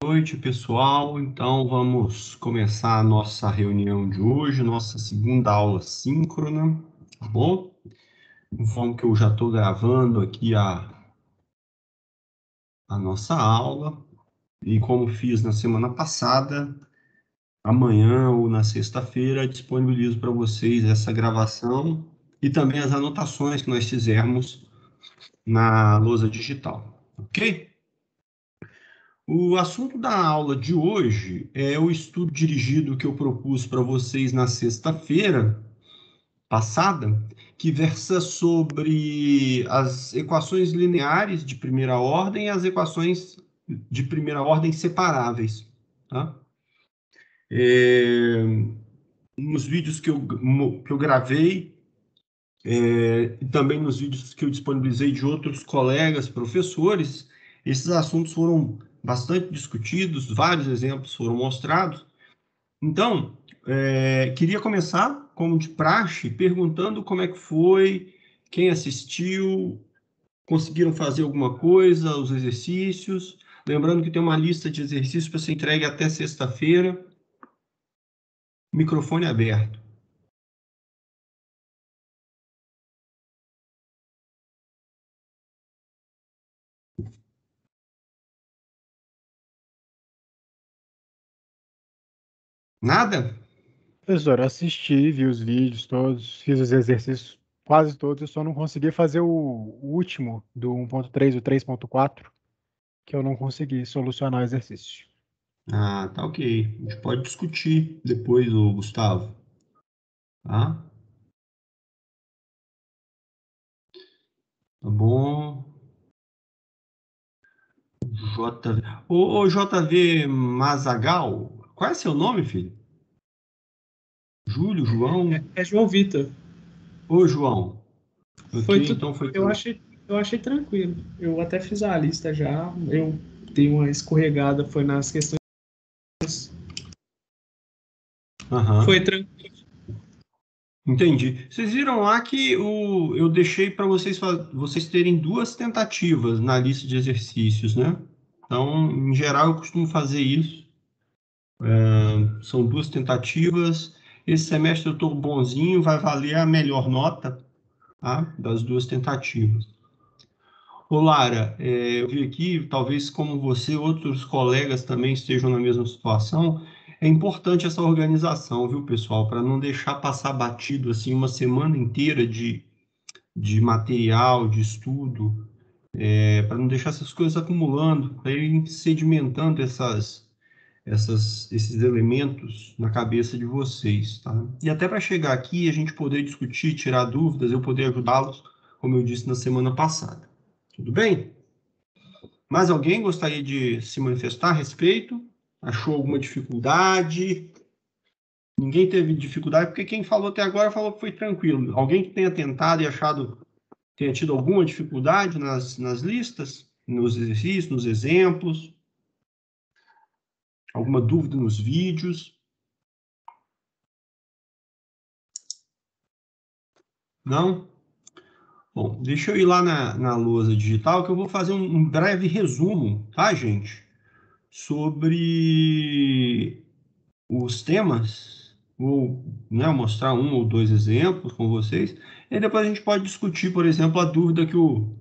Boa noite, pessoal. Então, vamos começar a nossa reunião de hoje, nossa segunda aula síncrona, tá bom? Conforme que eu já estou gravando aqui a nossa aula, e como fiz na semana passada, amanhã ou na sexta-feira disponibilizo para vocês essa gravação e também as anotações que nós fizermos na lousa digital, ok? O assunto da aula de hoje é o estudo dirigido que eu propus para vocês na sexta-feira passada, que versa sobre as equações lineares de primeira ordem e as equações de primeira ordem separáveis, tá? Nos vídeos que eu gravei, e também nos vídeos que eu disponibilizei de outros colegas professores, esses assuntos foram bastante discutidos, vários exemplos foram mostrados. Então, queria começar, como de praxe, perguntando como é que foi, quem assistiu, conseguiram fazer alguma coisa, os exercícios. Lembrando que tem uma lista de exercícios para ser entregue até sexta-feira. Microfone aberto. Nada? Professor, assisti, vi os vídeos todos, fiz os exercícios quase todos, eu só não consegui fazer o último do 1.3 e o 3.4, que eu não consegui solucionar o exercício. Ah, tá ok. A gente pode discutir depois, o Gustavo. Tá? Tá bom. JV. Ô, JV Mazagal, qual é seu nome, filho? Júlio, João? É João Vitor. Ô, João. Foi Ok, tudo. então foi Eu achei tranquilo. Eu até fiz a lista já. Eu dei uma escorregada, foi nas questões. Aham, Foi tranquilo. entendi. Vocês viram lá que eu deixei para vocês terem duas tentativas na lista de exercícios, né? Então, em geral, eu costumo fazer isso. São duas tentativas. Esse semestre eu estou bonzinho, vai valer a melhor nota, tá? Das duas tentativas. Ô, Lara, eu vi aqui, talvez como você, outros colegas também estejam na mesma situação. É importante essa organização, viu, pessoal? Para não deixar passar batido assim uma semana inteira de material, de estudo, para não deixar essas coisas acumulando, para ir sedimentando esses elementos na cabeça de vocês, tá? E até para chegar aqui, a gente poder discutir, tirar dúvidas, eu poder ajudá-los, como eu disse na semana passada. Tudo bem? Mais alguém gostaria de se manifestar a respeito? Achou alguma dificuldade? Ninguém teve dificuldade, porque quem falou até agora falou que foi tranquilo. Alguém que tenha tentado e achado, tenha tido alguma dificuldade nas listas, nos exercícios, nos exemplos, alguma dúvida nos vídeos? Não? Bom, deixa eu ir lá na lousa digital que eu vou fazer um breve resumo, tá, gente? Sobre os temas, vou, né, mostrar um ou dois exemplos com vocês, e depois a gente pode discutir, por exemplo, a dúvida que o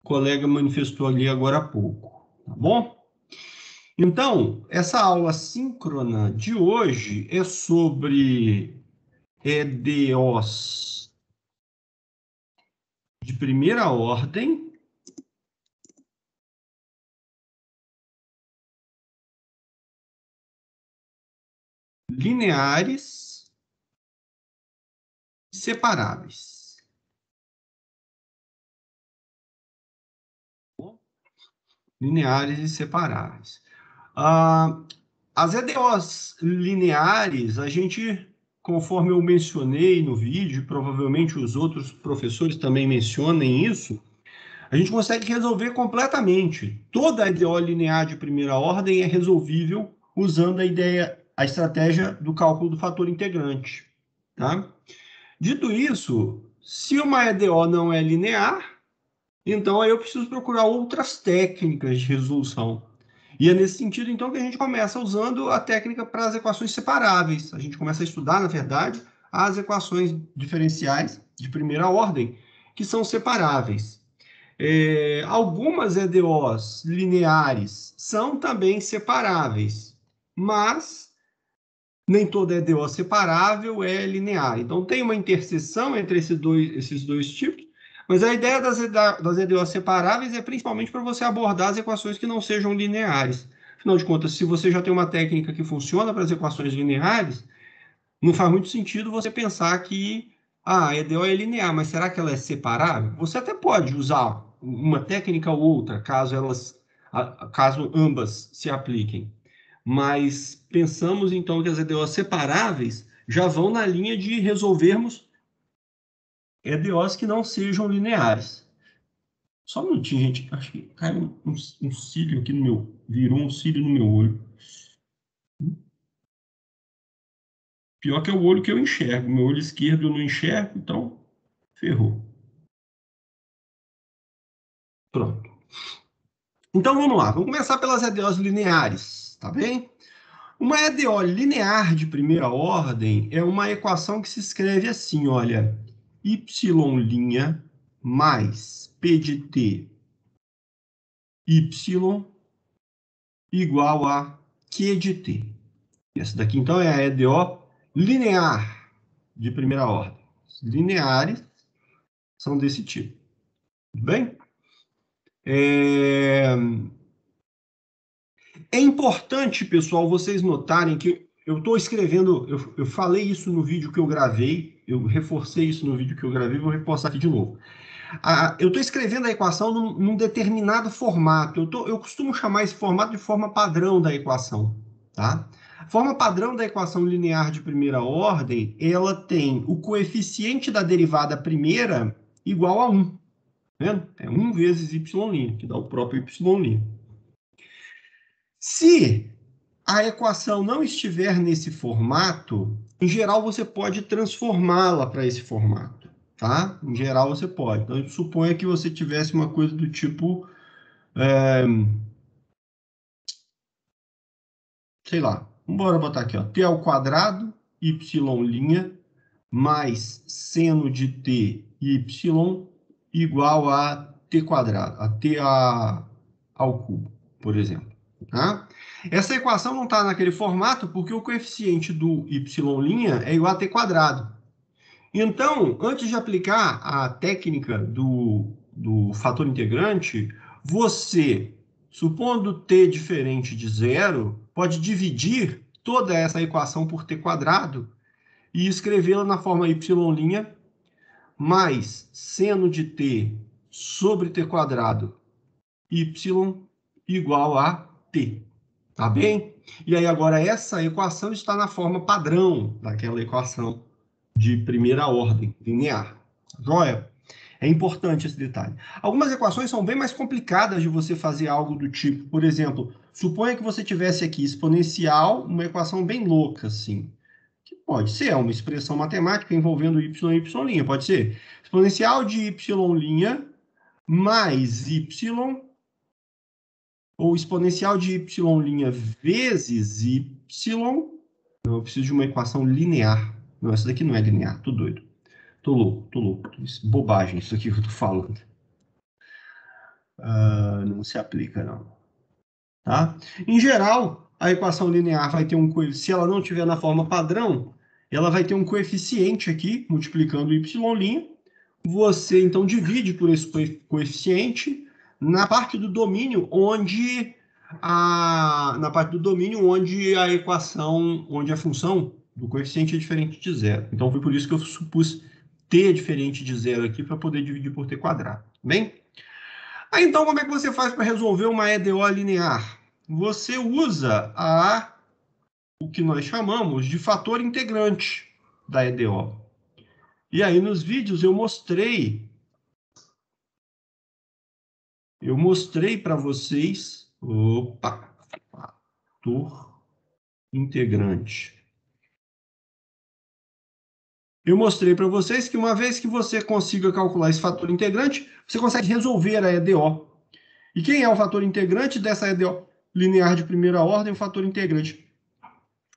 colega manifestou ali agora há pouco, tá bom? Então, essa aula síncrona de hoje é sobre EDOs de primeira ordem lineares separáveis. Lineares e separáveis. As EDOs lineares, a gente, conforme eu mencionei no vídeo, provavelmente os outros professores também mencionem isso, a gente consegue resolver completamente. Toda a EDO linear de primeira ordem é resolvível usando a estratégia do cálculo do fator integrante. Tá? Dito isso, se uma EDO não é linear, então aí eu preciso procurar outras técnicas de resolução. E é nesse sentido, então, que a gente começa usando a técnica para as equações separáveis. A gente começa a estudar, na verdade, as equações diferenciais de primeira ordem, que são separáveis. Algumas EDOs lineares são também separáveis, mas nem toda EDO separável é linear. Então, tem uma interseção entre esses dois tipos, mas a ideia das EDOs separáveis é principalmente para você abordar as equações que não sejam lineares. Afinal de contas, se você já tem uma técnica que funciona para as equações lineares, não faz muito sentido você pensar que a EDO é linear, mas será que ela é separável? Você até pode usar uma técnica ou outra, caso ambas se apliquem. Mas pensamos, então, que as EDOs separáveis já vão na linha de resolvermos EDOs que não sejam lineares. Só um minutinho, gente. Acho que caiu um cílio aqui no meu... Virou um cílio no meu olho. Pior que é o olho que eu enxergo. Meu olho esquerdo eu não enxergo, então ferrou. Pronto. Então vamos lá. Vamos começar pelas EDOs lineares, tá bem? Uma EDO linear de primeira ordem é uma equação que se escreve assim, olha, y' mais p de t y igual a q de t. Essa daqui, então, é a EDO linear de primeira ordem. Lineares são desse tipo. Tudo bem? É importante, pessoal, vocês notarem que eu estou escrevendo, eu falei isso no vídeo que eu gravei, eu reforcei isso no vídeo que eu gravei, vou reforçar aqui de novo. Eu estou escrevendo a equação num determinado formato. Eu costumo chamar esse formato de forma padrão da equação. Tá? A forma padrão da equação linear de primeira ordem, ela tem o coeficiente da derivada primeira igual a 1. Tá vendo? É 1 vezes y', que dá o próprio y'. Se a equação não estiver nesse formato, em geral você pode transformá-la para esse formato, tá? Em geral você pode. Então, suponha que você tivesse uma coisa do tipo, sei lá, vamos botar aqui, ó, t ao quadrado, y' mais seno de t, y igual a t quadrado, a t ao cubo, por exemplo. Tá? Essa equação não está naquele formato porque o coeficiente do y' é igual a t quadrado. Então, antes de aplicar a técnica do fator integrante, você, supondo t diferente de zero, pode dividir toda essa equação por t quadrado e escrevê-la na forma y' mais seno de t sobre t quadrado y igual a t. Tá bem? E aí agora essa equação está na forma padrão daquela equação de primeira ordem, linear. Joia? É importante esse detalhe. Algumas equações são bem mais complicadas de você fazer algo do tipo, por exemplo, suponha que você tivesse aqui exponencial, uma equação bem louca, assim. Que pode ser uma expressão matemática envolvendo y e y', pode ser. Exponencial de y' mais y ou exponencial de y' vezes y. Não, eu preciso de uma equação linear. Não, essa daqui não é linear, tô doido. Tô louco. Bobagem isso aqui que eu tô falando. Não se aplica, não. Tá? Em geral, a equação linear vai ter se ela não estiver na forma padrão, ela vai ter um coeficiente aqui, multiplicando o y'. Você, então, divide por esse coeficiente na parte do domínio onde a equação, onde a função do coeficiente é diferente de zero. Então, foi por isso que eu supus t diferente de zero aqui para poder dividir por t quadrado. Bem? Aí, então, como é que você faz para resolver uma EDO linear? Você usa o que nós chamamos de fator integrante da EDO. E aí, nos vídeos, eu mostrei para vocês, fator integrante. Eu mostrei para vocês que uma vez que você consiga calcular esse fator integrante, você consegue resolver a EDO. E quem é o fator integrante dessa EDO linear de primeira ordem, o fator integrante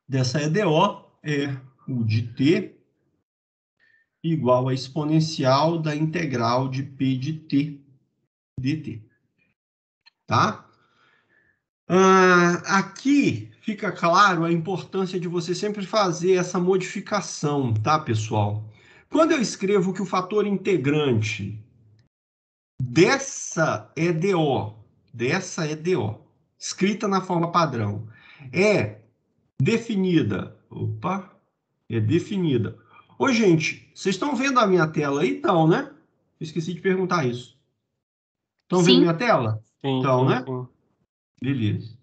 dessa EDO é o de t igual a exponencial da integral de P de t dt. Tá? Aqui fica claro a importância de você sempre fazer essa modificação, tá, pessoal? Quando eu escrevo que o fator integrante dessa EDO, escrita na forma padrão, é definida. Ô, gente, vocês estão vendo a minha tela aí? Então, né? Eu esqueci de perguntar isso. Estão vendo minha tela? Sim, Então, sim, né? sim. Beleza.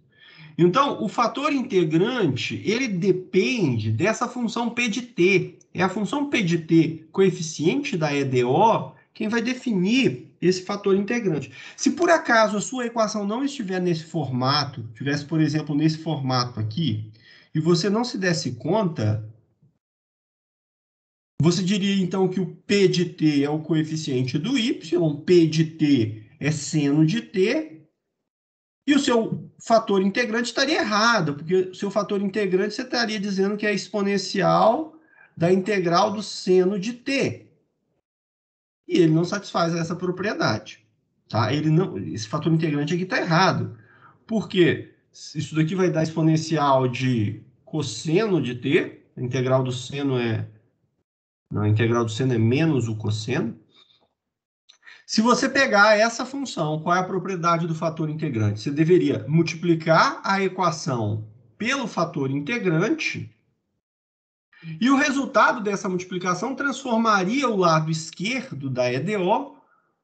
Então, o fator integrante, ele depende dessa função P de t. É a função P de t, coeficiente da EDO, quem vai definir esse fator integrante. Se por acaso a sua equação não estiver nesse formato, tivesse, por exemplo, nesse formato aqui, e você não se desse conta, você diria, então, que o P de t é o coeficiente do y, P de t é seno de t, e o seu fator integrante estaria errado, porque o seu fator integrante você estaria dizendo que é exponencial da integral do seno de t. E ele não satisfaz essa propriedade. Tá? Esse fator integrante aqui está errado. Por quê? Isso daqui vai dar exponencial de cosseno de t. A integral do seno é... Não, a integral do seno é menos o cosseno. Se você pegar essa função, qual é a propriedade do fator integrante? Você deveria multiplicar a equação pelo fator integrante e o resultado dessa multiplicação transformaria o lado esquerdo da EDO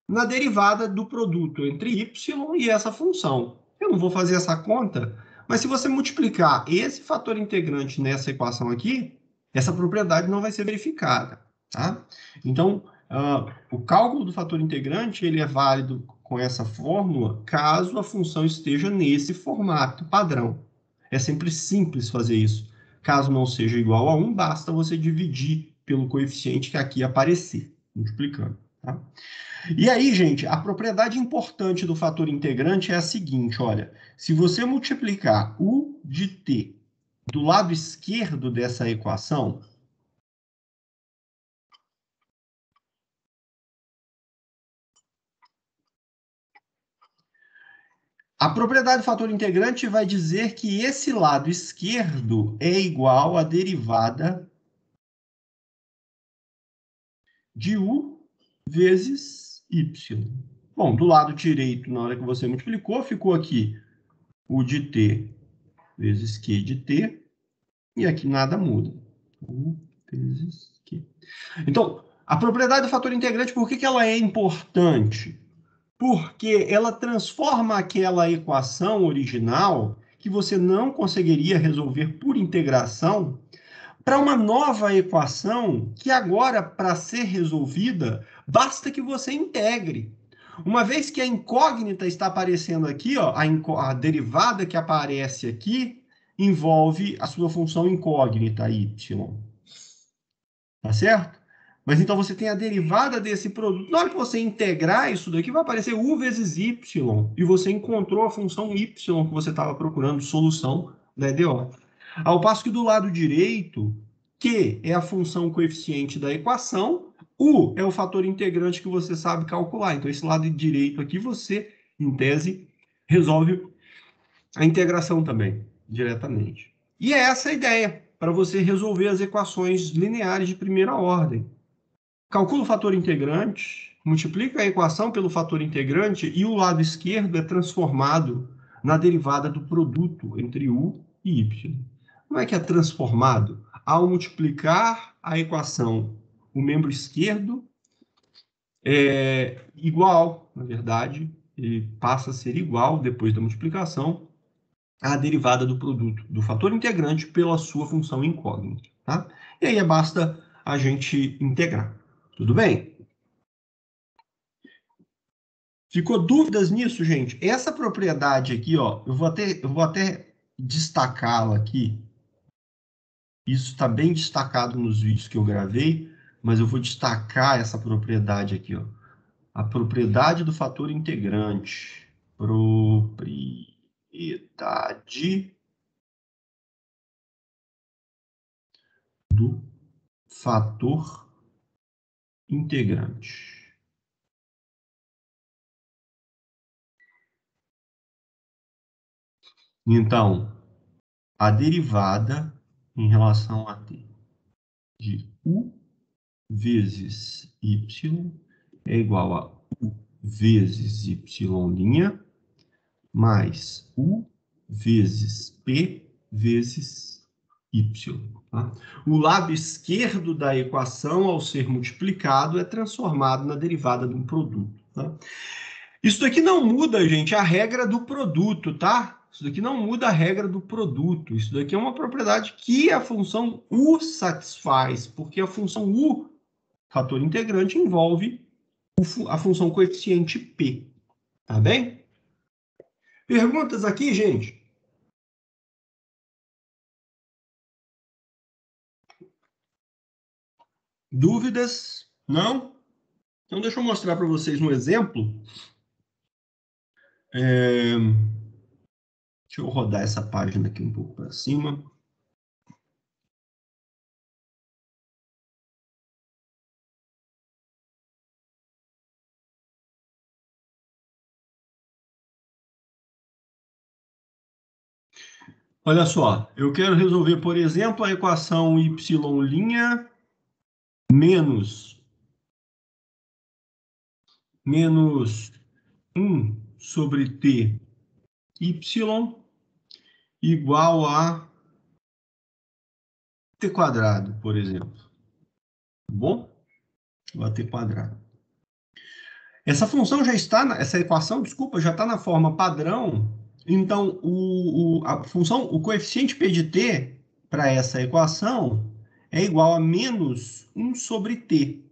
na derivada do produto entre y e essa função. Eu não vou fazer essa conta, mas se você multiplicar esse fator integrante nessa equação aqui, essa propriedade não vai ser verificada. Tá? Então, o cálculo do fator integrante ele é válido com essa fórmula caso a função esteja nesse formato padrão. É sempre simples fazer isso. Caso não seja igual a 1, basta você dividir pelo coeficiente que aqui aparecer, multiplicando. Tá? E aí, gente, a propriedade importante do fator integrante é a seguinte, olha, se você multiplicar u de t do lado esquerdo dessa equação, a propriedade do fator integrante vai dizer que esse lado esquerdo é igual à derivada de u vezes y. Bom, do lado direito, na hora que você multiplicou, ficou aqui u de t vezes q de t, e aqui nada muda. U vezes q. Então, a propriedade do fator integrante, por que ela é importante? Porque ela transforma aquela equação original que você não conseguiria resolver por integração para uma nova equação que agora, para ser resolvida, basta que você integre. Uma vez que a incógnita está aparecendo aqui, ó, a derivada que aparece aqui envolve a sua função incógnita, y. Tá certo? Mas então você tem a derivada desse produto. Na hora que você integrar isso daqui, vai aparecer u vezes y. E você encontrou a função y que você estava procurando, solução da EDO. Ao passo que do lado direito, Q é a função coeficiente da equação, U é o fator integrante que você sabe calcular. Então, esse lado direito aqui, você, em tese, resolve a integração também, diretamente. E é essa a ideia, para você resolver as equações lineares de primeira ordem. Calcula o fator integrante, multiplica a equação pelo fator integrante e o lado esquerdo é transformado na derivada do produto entre u e y. Como é que é transformado? Ao multiplicar a equação, o membro esquerdo é igual, na verdade, ele passa a ser igual, depois da multiplicação, à derivada do produto do fator integrante pela sua função incógnita. Tá? E aí basta a gente integrar. Tudo bem? Ficou dúvidas nisso, gente? Essa propriedade aqui, ó, eu vou até destacá-la aqui. Isso está bem destacado nos vídeos que eu gravei, mas eu vou destacar essa propriedade aqui, ó. A propriedade do fator integrante. Propriedade propriedade do fator integrante. Então, a derivada em relação a t de u vezes y é igual a u vezes y' mais u vezes p vezes y. Tá? O lado esquerdo da equação, ao ser multiplicado, é transformado na derivada de um produto. Tá? Isso daqui não muda, gente, a regra do produto, tá? Isso daqui não muda a regra do produto. Isso daqui é uma propriedade que a função u satisfaz, porque a função u, fator integrante, envolve a função coeficiente p. Tá bem? Perguntas aqui, gente? Dúvidas? Não? Então, deixa eu mostrar para vocês um exemplo. Deixa eu rodar essa página aqui um pouco para cima. Olha só, eu quero resolver, por exemplo, a equação y' menos 1 sobre t y igual a t quadrado, por exemplo. Tá bom? Igual a t quadrado. Essa função já está, essa equação, desculpa, já está na forma padrão. Então, a função, o coeficiente p de t para essa equação é igual a menos 1 sobre t.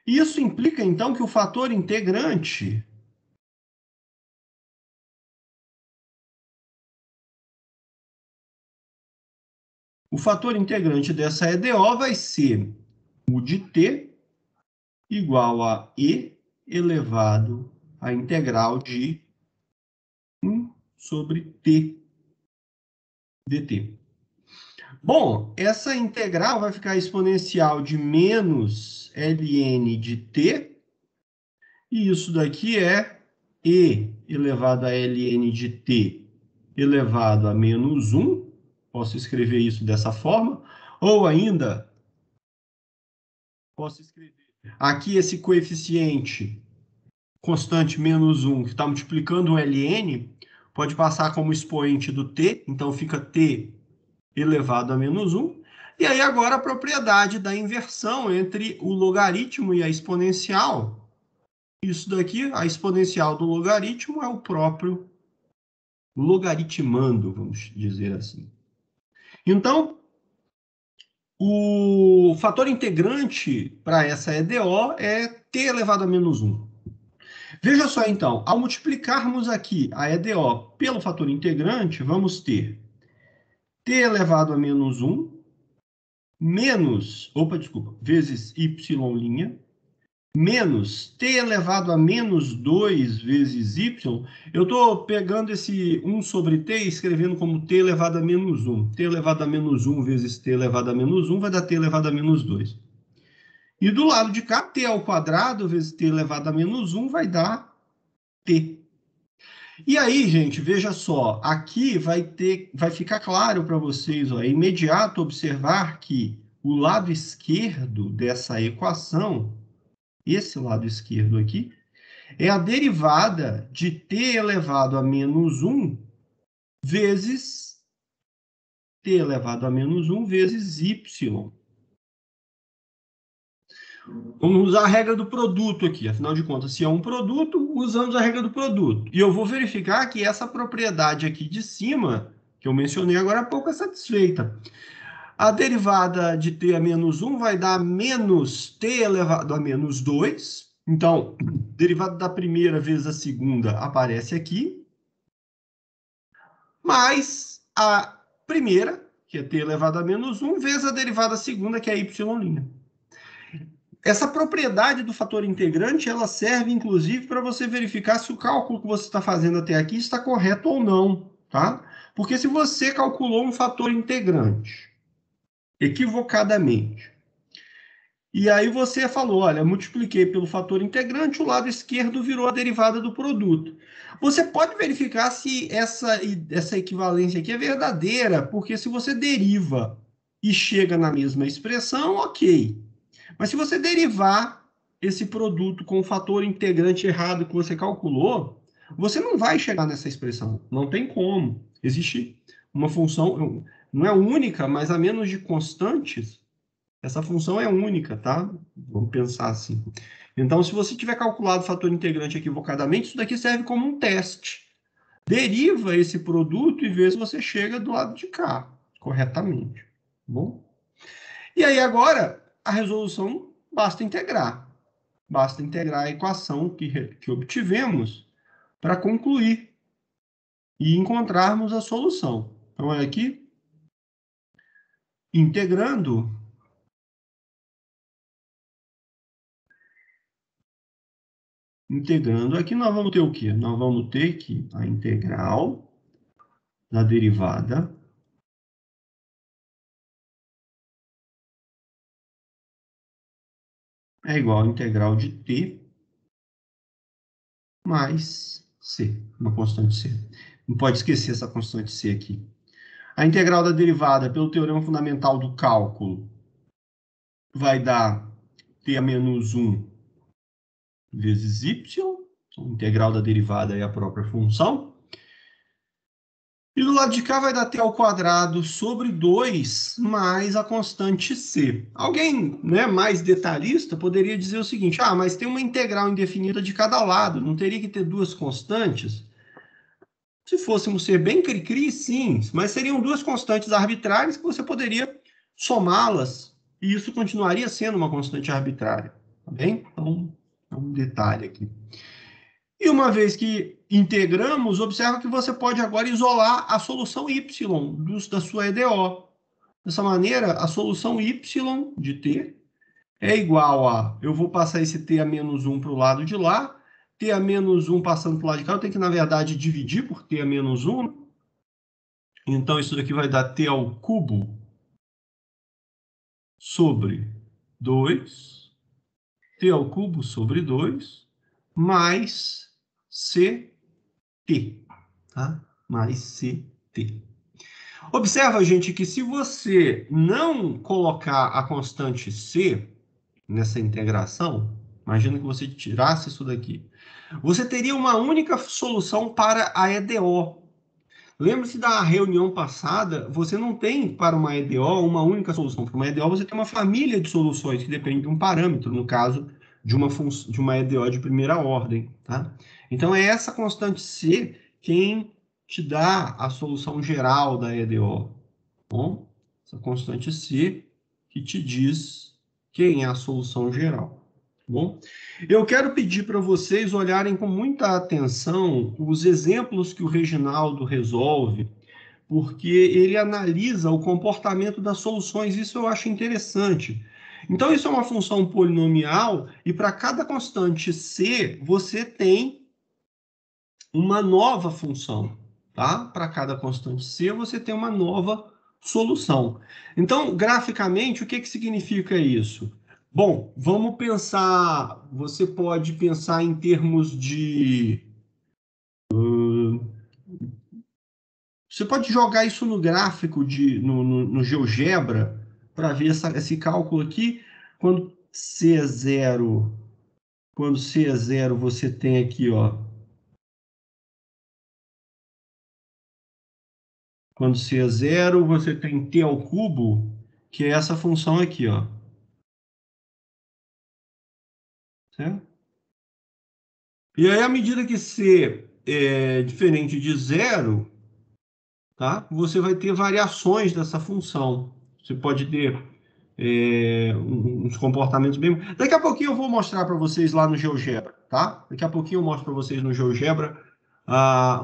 Isso implica, então, que o fator integrante dessa EDO vai ser u de t igual a e elevado à integral de 1 sobre t dt. Bom, essa integral vai ficar exponencial de menos ln de t, e isso daqui é e elevado a ln de t elevado a menos 1, posso escrever isso dessa forma, ou ainda, posso escrever aqui esse coeficiente constante menos 1, que está multiplicando o ln, pode passar como expoente do t, então fica t elevado a menos 1. E aí agora a propriedade da inversão entre o logaritmo e a exponencial. Isso daqui, a exponencial do logaritmo é o próprio logaritmando, vamos dizer assim. Então, o fator integrante para essa EDO é t elevado a menos 1. Veja só, então, ao multiplicarmos aqui a EDO pelo fator integrante, vamos ter t elevado a menos 1 vezes y' menos t elevado a menos 2 vezes y. Eu estou pegando esse 1 sobre t e escrevendo como t elevado a menos 1. T elevado a menos 1 vezes t elevado a menos 1 vai dar t elevado a menos 2. E do lado de cá, t ao quadrado vezes t elevado a menos 1 vai dar t. E aí, gente, veja só, aqui vai ficar claro para vocês, ó, é imediato observar que o lado esquerdo dessa equação, esse lado esquerdo aqui, é a derivada de t elevado a menos 1 vezes t elevado a menos 1 vezes y. Vamos usar a regra do produto aqui. Afinal de contas, se é um produto, usamos a regra do produto. E eu vou verificar que essa propriedade aqui de cima, que eu mencionei agora há pouco, é satisfeita. A derivada de t a menos 1 vai dar menos t elevado a menos 2. Então, derivada da primeira vezes a segunda aparece aqui. Mais a primeira, que é t elevado a menos 1, vezes a derivada segunda, que é y'. Essa propriedade do fator integrante, ela serve, inclusive, para você verificar se o cálculo que você está fazendo até aqui está correto ou não. tá? Porque se você calculou um fator integrante equivocadamente, e aí você falou, olha, multipliquei pelo fator integrante, o lado esquerdo virou a derivada do produto. Você pode verificar se essa equivalência aqui é verdadeira, porque se você deriva e chega na mesma expressão, ok. Mas se você derivar esse produto com o fator integrante errado que você calculou, você não vai chegar nessa expressão. Não tem como. Existe uma função, não é única, mas a menos de constantes, essa função é única, tá? Vamos pensar assim. Então, se você tiver calculado o fator integrante equivocadamente, isso daqui serve como um teste. Deriva esse produto e vê se você chega do lado de cá, corretamente. Tá bom? E aí, agora, a resolução basta integrar. Basta integrar a equação que obtivemos para concluir e encontrarmos a solução. Então, olha aqui. Integrando, aqui nós vamos ter o quê? Nós vamos ter que a integral da derivada é igual à integral de t mais c, uma constante c. Não pode esquecer essa constante c aqui. A integral da derivada, pelo teorema fundamental do cálculo, vai dar t a menos 1 vezes y. Então, a integral da derivada é a própria função. E do lado de cá vai dar t ao quadrado sobre 2 mais a constante c. Alguém, né, mais detalhista poderia dizer o seguinte, mas tem uma integral indefinida de cada lado, não teria que ter duas constantes? Se fôssemos ser bem cri-cri, sim, mas seriam duas constantes arbitrárias que você poderia somá-las, e isso continuaria sendo uma constante arbitrária. Tá bem? Então, é um detalhe aqui. E uma vez que integramos, observa que você pode agora isolar a solução y da sua EDO. Dessa maneira, a solução y de t é igual a... Eu vou passar esse t a menos 1 para o lado de lá. T a menos 1 passando para o lado de cá, eu tenho que, na verdade, dividir por t a menos 1. Então, isso daqui vai dar t ao cubo sobre 2. T ao cubo sobre 2 mais ct. Tá? Mais ct. Observa, gente, que se você não colocar a constante c nessa integração, imagina que você tirasse isso daqui, você teria uma única solução para a EDO. Lembre-se da reunião passada, você não tem para uma EDO uma única solução. Para uma EDO você tem uma família de soluções que depende de um parâmetro, no caso de uma EDO de primeira ordem. Tá? Então é essa constante c quem te dá a solução geral da EDO. Bom, essa constante c que te diz quem é a solução geral. Bom, eu quero pedir para vocês olharem com muita atenção os exemplos que o Reginaldo resolve, porque ele analisa o comportamento das soluções, isso eu acho interessante. Então, isso é uma função polinomial, e para cada constante c, você tem uma nova função, tá? Para cada constante c, você tem uma nova solução. Então, graficamente, o que significa isso? Bom, vamos pensar, você pode pensar em termos de... você pode jogar isso no gráfico, no GeoGebra, para ver esse cálculo aqui. Quando C é 0, você tem aqui, ó. Quando C é 0, você tem t ao cubo, que é essa função aqui, ó. Certo? E aí, à medida que C é diferente de 0, tá? Você vai ter variações dessa função. Você pode ter uns comportamentos bem... Daqui a pouquinho eu vou mostrar para vocês lá no GeoGebra, tá? Daqui a pouquinho eu mostro para vocês no GeoGebra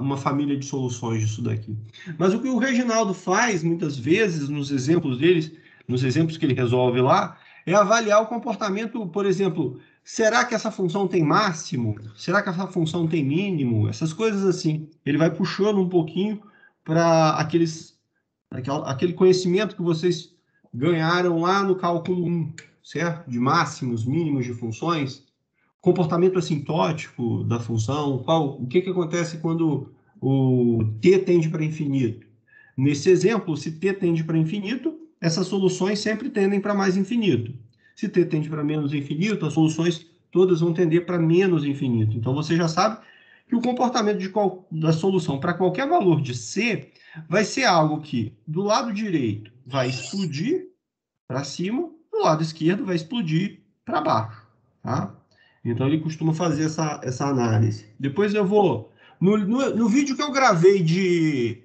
uma família de soluções disso daqui. Mas o que o Reginaldo faz, muitas vezes, nos exemplos deles, nos exemplos que ele resolve lá, é avaliar o comportamento, por exemplo, será que essa função tem máximo? Será que essa função tem mínimo? Essas coisas assim. Ele vai puxando um pouquinho para aquele conhecimento que vocês ganharam lá no cálculo 1, certo? De máximos, mínimos de funções, comportamento assintótico da função, o que acontece quando o t tende para infinito. Nesse exemplo, se t tende para infinito, essas soluções sempre tendem para mais infinito. Se t tende para menos infinito, as soluções todas vão tender para menos infinito. Então, você já sabe que o comportamento da solução para qualquer valor de c vai ser algo que, do lado direito, vai explodir para cima, do lado esquerdo vai explodir para baixo. Tá? Então, ele costuma fazer essa análise. Depois eu vou... No vídeo que eu gravei de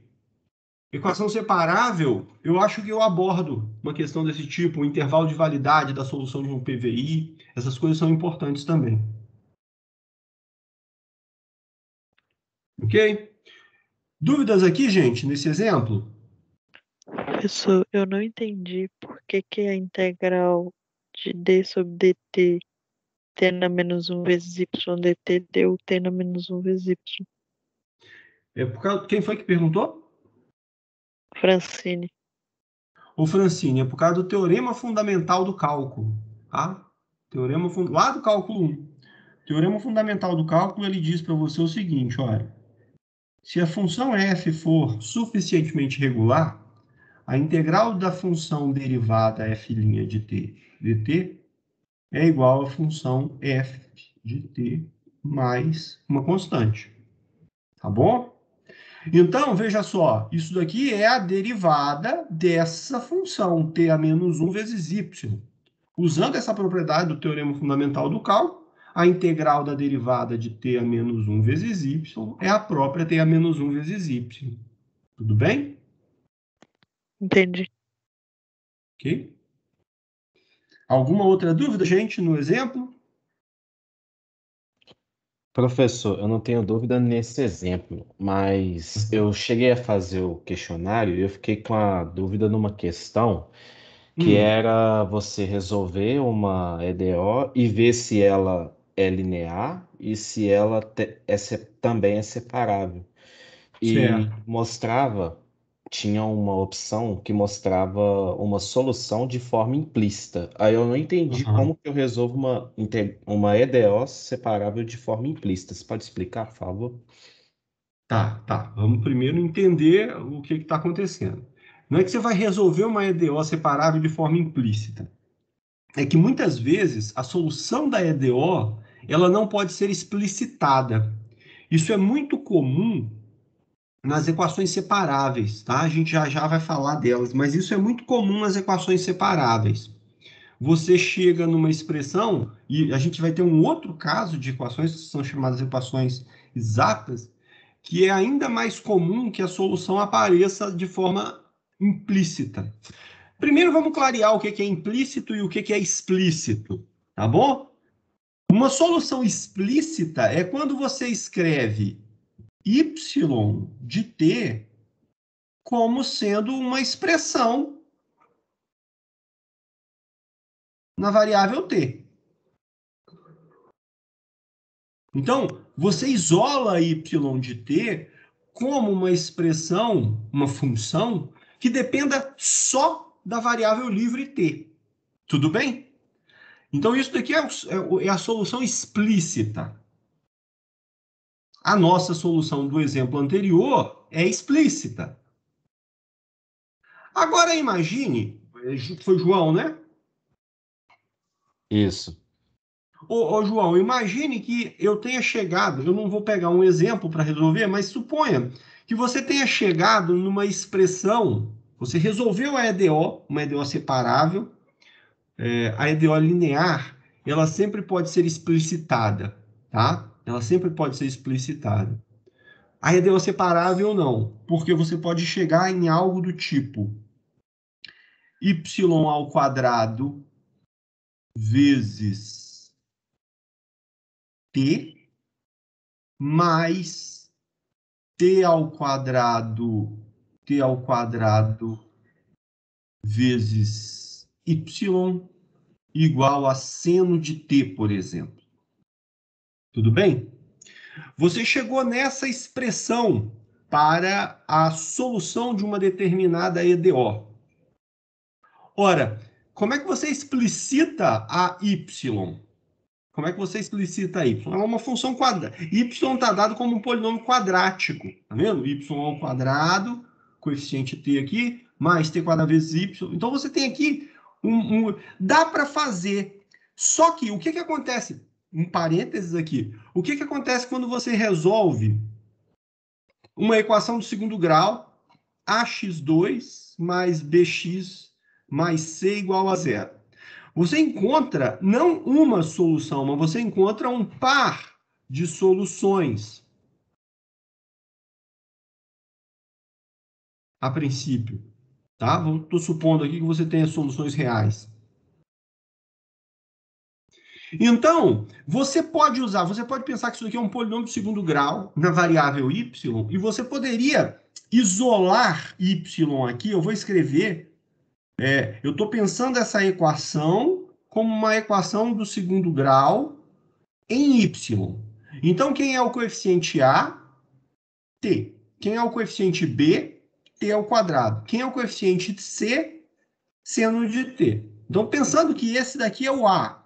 equação separável, eu acho que eu abordo uma questão desse tipo, o intervalo de validade da solução de um PVI. Essas coisas são importantes também. Ok? Dúvidas aqui, gente, nesse exemplo? Professor, eu não entendi por que a integral de d sobre dt t na menos 1 vezes y dt deu t na menos 1 vezes y. Quem foi que perguntou? Francine. Ô, Francine, é por causa do teorema fundamental do cálculo. Tá? Lá do cálculo 1. Teorema fundamental do cálculo, ele diz para você o seguinte, olha. Se a função f for suficientemente regular, a integral da função derivada f' de t dt é igual à função f de t mais uma constante. Tá bom? Então, veja só, isso daqui é a derivada dessa função, t a menos 1 vezes y. Usando essa propriedade do teorema fundamental do cálculo, a integral da derivada de t a menos 1 vezes y é a própria t a menos 1 vezes y. Tudo bem? Entendi. Ok? Alguma outra dúvida, gente, no exemplo? Professor, eu não tenho dúvida nesse exemplo, mas eu cheguei a fazer o questionário e eu fiquei com a dúvida numa questão que era você resolver uma EDO e ver se ela é linear e se ela também é separável. E Certo. tinha uma opção que mostrava uma solução de forma implícita. Aí eu não entendi como que eu resolvo uma EDO separável de forma implícita. Você pode explicar, por favor? Tá. Vamos primeiro entender o que está acontecendo. Não é que você vai resolver uma EDO separável de forma implícita. É que muitas vezes a solução da EDO ela não pode ser explicitada. Isso é muito comum nas equações separáveis, tá? A gente já vai falar delas, mas isso é muito comum nas equações separáveis. Você chega numa expressão, e a gente vai ter um outro caso de equações que são chamadas equações exatas, que é ainda mais comum que a solução apareça de forma implícita. Primeiro, vamos clarear o que é implícito e o que é explícito, tá bom? Uma solução explícita é quando você escreve y de t como sendo uma expressão na variável t. Então, você isola y de t como uma expressão, uma função, que dependa só da variável livre t. Tudo bem? Então, isso daqui é a solução explícita. A nossa solução do exemplo anterior é explícita. Agora, imagine, foi João, né? Isso. Ô, João, imagine que eu tenha chegado, eu não vou pegar um exemplo para resolver, mas suponha que você tenha chegado numa expressão, você resolveu a EDO, uma EDO separável, a EDO linear, ela sempre pode ser explicitada, tá? Ela sempre pode ser explicitada. A EDO separável não, porque você pode chegar em algo do tipo y ao quadrado vezes t mais t ao quadrado vezes y igual a seno de t, por exemplo. Tudo bem? Você chegou nessa expressão para a solução de uma determinada EDO. Ora, como é que você explicita a y? Como é que você explicita a y? É uma função quadrada. Y está dado como um polinômio quadrático. Tá vendo? Y ao quadrado, coeficiente t aqui, mais t quadrado vezes y. Então, você tem aqui dá para fazer. Só que, o que acontece? Um parênteses aqui. O que acontece quando você resolve uma equação do segundo grau, ax2 mais bx mais c igual a 0? Você encontra não uma solução, mas você encontra um par de soluções. A princípio. Tá? Estou supondo aqui que você tenha soluções reais. Então, você pode pensar que isso aqui é um polinômio de segundo grau na variável y, e você poderia isolar y aqui. Eu vou escrever, eu estou pensando essa equação como uma equação do segundo grau em y. Então, quem é o coeficiente A? T. Quem é o coeficiente B? T ao quadrado. Quem é o coeficiente C? Seno de T. Então, pensando que esse daqui é o A,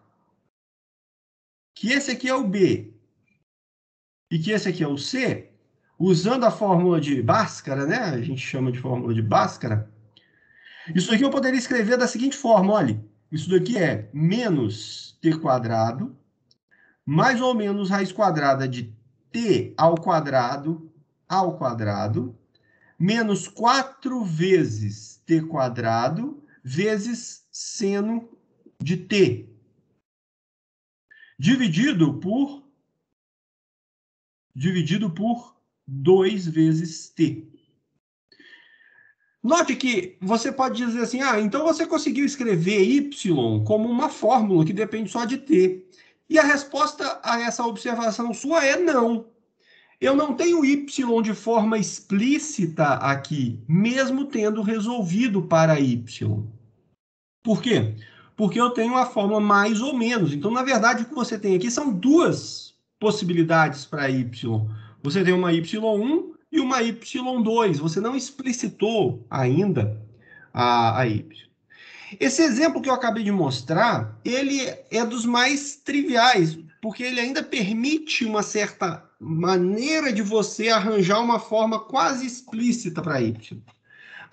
que esse aqui é o B, e que esse aqui é o C, usando a fórmula de Bhaskara, né? A gente chama de fórmula de Bhaskara. Isso aqui eu poderia escrever da seguinte forma, olha. Isso daqui é menos T quadrado, mais ou menos raiz quadrada de T ao quadrado, menos 4 vezes T quadrado, vezes seno de T, dividido por 2 vezes T. Note que você pode dizer assim, então você conseguiu escrever y como uma fórmula que depende só de T. E a resposta a essa observação sua é não. Eu não tenho y de forma explícita aqui, mesmo tendo resolvido para y. Por quê? Porque eu tenho a fórmula mais ou menos. Então, na verdade, o que você tem aqui são duas possibilidades para y. Você tem uma y1 e uma y2. Você não explicitou ainda a y. Esse exemplo que eu acabei de mostrar, ele é dos mais triviais, porque ele ainda permite uma certa maneira de você arranjar uma forma quase explícita para y.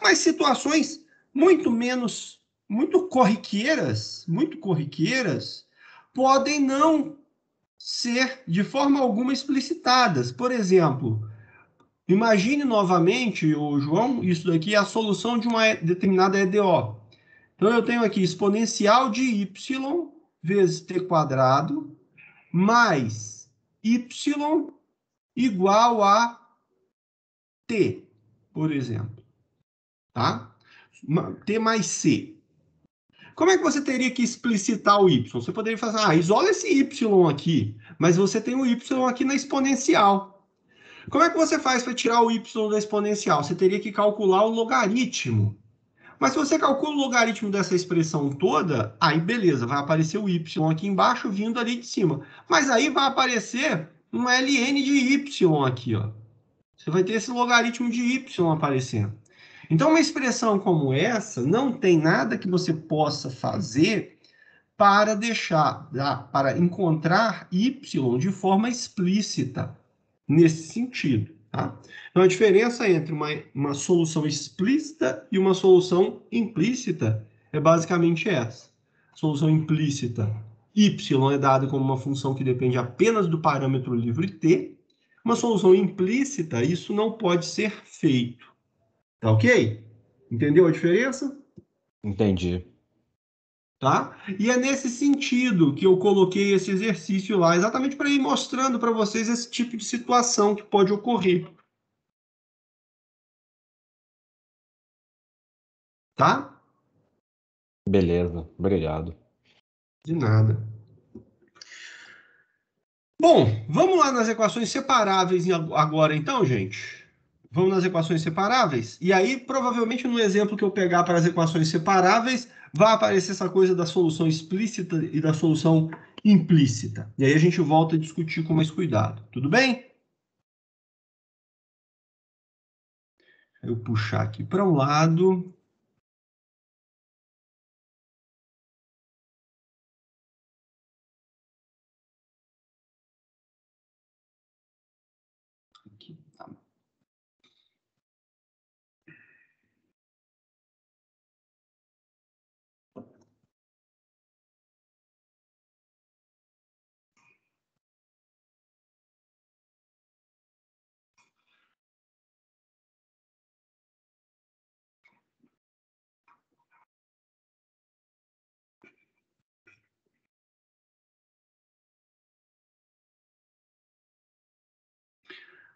Mas situações muito corriqueiras, podem não ser de forma alguma explicitadas. Por exemplo, imagine novamente, João, isso daqui é a solução de uma determinada EDO. Então, eu tenho aqui exponencial de y vezes t quadrado mais y igual a t, por exemplo. Tá? T mais c. Como é que você teria que explicitar o y? Você poderia fazer, isola esse y aqui, mas você tem o y aqui na exponencial. Como é que você faz para tirar o y da exponencial? Você teria que calcular o logaritmo. Mas se você calcula o logaritmo dessa expressão toda, aí beleza, vai aparecer o y aqui embaixo vindo ali de cima. Mas aí vai aparecer um ln de y aqui, ó. Você vai ter esse logaritmo de y aparecendo. Então, uma expressão como essa, não tem nada que você possa fazer para para encontrar y de forma explícita nesse sentido. Tá? Então, a diferença entre uma solução explícita e uma solução implícita é basicamente essa. Solução implícita, y é dado como uma função que depende apenas do parâmetro livre t. Uma solução implícita, isso não pode ser feito. Tá ok? Entendeu a diferença? Entendi. Tá? E é nesse sentido que eu coloquei esse exercício lá, exatamente para ir mostrando para vocês esse tipo de situação que pode ocorrer. Tá? Beleza, obrigado. De nada. Bom, vamos lá nas equações separáveis agora então, gente. Vamos nas equações separáveis? E aí, provavelmente, no exemplo que eu pegar para as equações separáveis, vai aparecer essa coisa da solução explícita e da solução implícita. E aí a gente volta a discutir com mais cuidado. Tudo bem? Eu puxar aqui para um lado. Aqui, tá.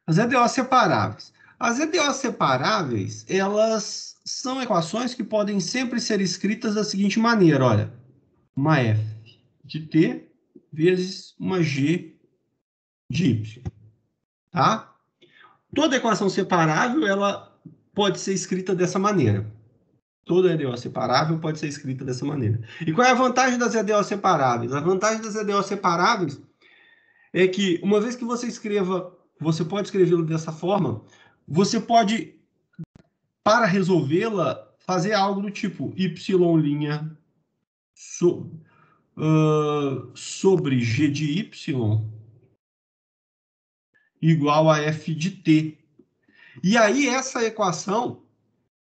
As EDOs separáveis. As EDOs separáveis, elas são equações que podem sempre ser escritas da seguinte maneira, olha, uma f de t vezes uma g de y, tá? Toda equação separável, ela pode ser escrita dessa maneira. Toda EDO separável pode ser escrita dessa maneira. E qual é a vantagem das EDO separáveis? A vantagem das EDO separáveis é que, uma vez que você escreva, você pode escrevê-lo dessa forma, você pode, para resolvê-la, fazer algo do tipo y' sobre g de y igual a f de t. E aí, essa equação,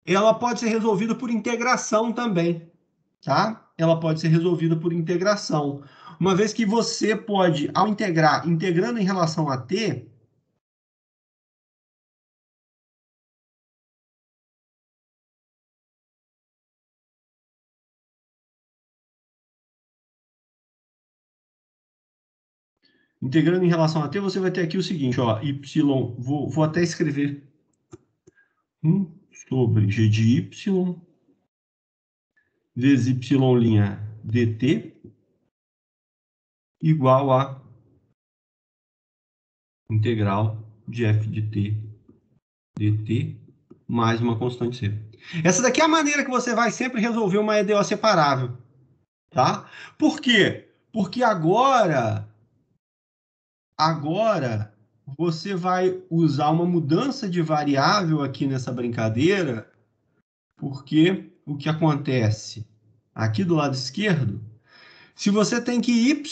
ela pode ser resolvida por integração também, tá? Ela pode ser resolvida por integração. Uma vez que você pode, ao integrar, integrando em relação a t, integrando em relação a t, você vai ter aqui o seguinte, ó, y, vou até escrever 1 sobre g de y vezes y' dt igual a integral de f de t dt mais uma constante c. Essa daqui é a maneira que você vai sempre resolver uma EDO separável, tá? Por quê? Porque agora você vai usar uma mudança de variável aqui nessa brincadeira, porque o que acontece aqui do lado esquerdo, se você tem que y,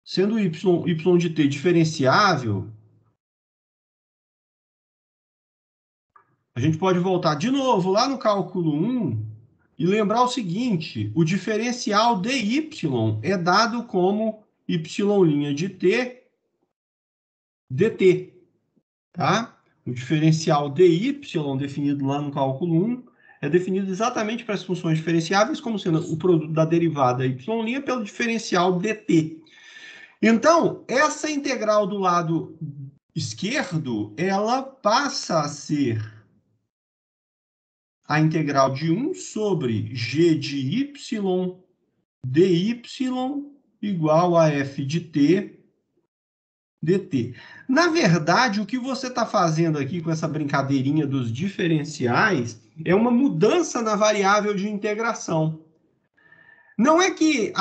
sendo y de t diferenciável, a gente pode voltar de novo lá no cálculo 1 e lembrar o seguinte, o diferencial dy é dado como y' de t dt, tá? O diferencial dy, definido lá no cálculo 1, é definido exatamente para as funções diferenciáveis como sendo o produto da derivada y' pelo diferencial dt. Então, essa integral do lado esquerdo, ela passa a ser a integral de 1 sobre g de y dy igual a f de t dt. Na verdade, o que você está fazendo aqui com essa brincadeirinha dos diferenciais é uma mudança na variável de integração. Não é que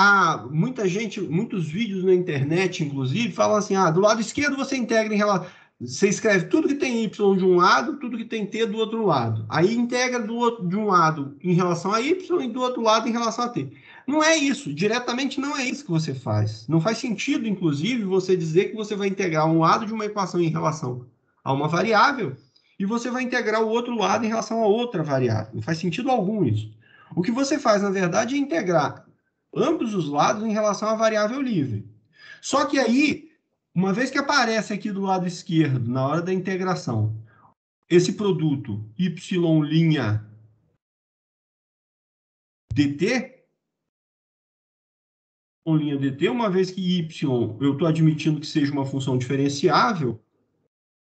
muita gente, muitos vídeos na internet, inclusive, falam assim, do lado esquerdo você integra em relação... Você escreve tudo que tem y de um lado, tudo que tem t do outro lado. Aí integra de um lado em relação a y e do outro lado em relação a t. Não é isso, diretamente não é isso que você faz. Não faz sentido, inclusive, você dizer que você vai integrar um lado de uma equação em relação a uma variável e você vai integrar o outro lado em relação a outra variável. Não faz sentido algum isso. O que você faz, na verdade, é integrar ambos os lados em relação à variável livre. Só que aí, uma vez que aparece aqui do lado esquerdo, na hora da integração, esse produto y' dt, uma vez que y eu estou admitindo que seja uma função diferenciável,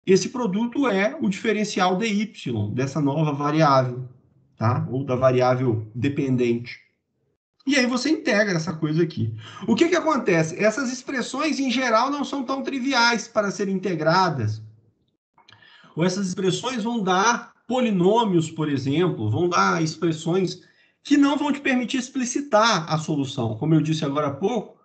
esse produto é o diferencial dy, dessa nova variável, tá? Ou da variável dependente. E aí você integra essa coisa aqui. O que acontece? Essas expressões, em geral, não são tão triviais para serem integradas. Ou essas expressões vão dar polinômios, por exemplo, vão dar expressões que não vão te permitir explicitar a solução. Como eu disse agora há pouco,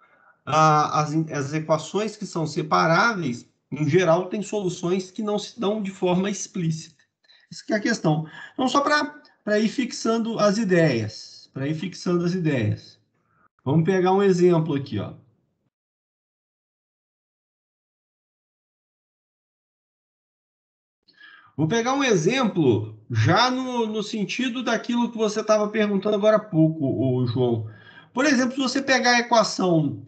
as equações que são separáveis, em geral, têm soluções que não se dão de forma explícita. Essa que é a questão. Então, só para ir fixando as ideias. Vamos pegar um exemplo aqui, ó. Vou pegar um exemplo já no sentido daquilo que você estava perguntando agora há pouco, João. Por exemplo, se você pegar a equação...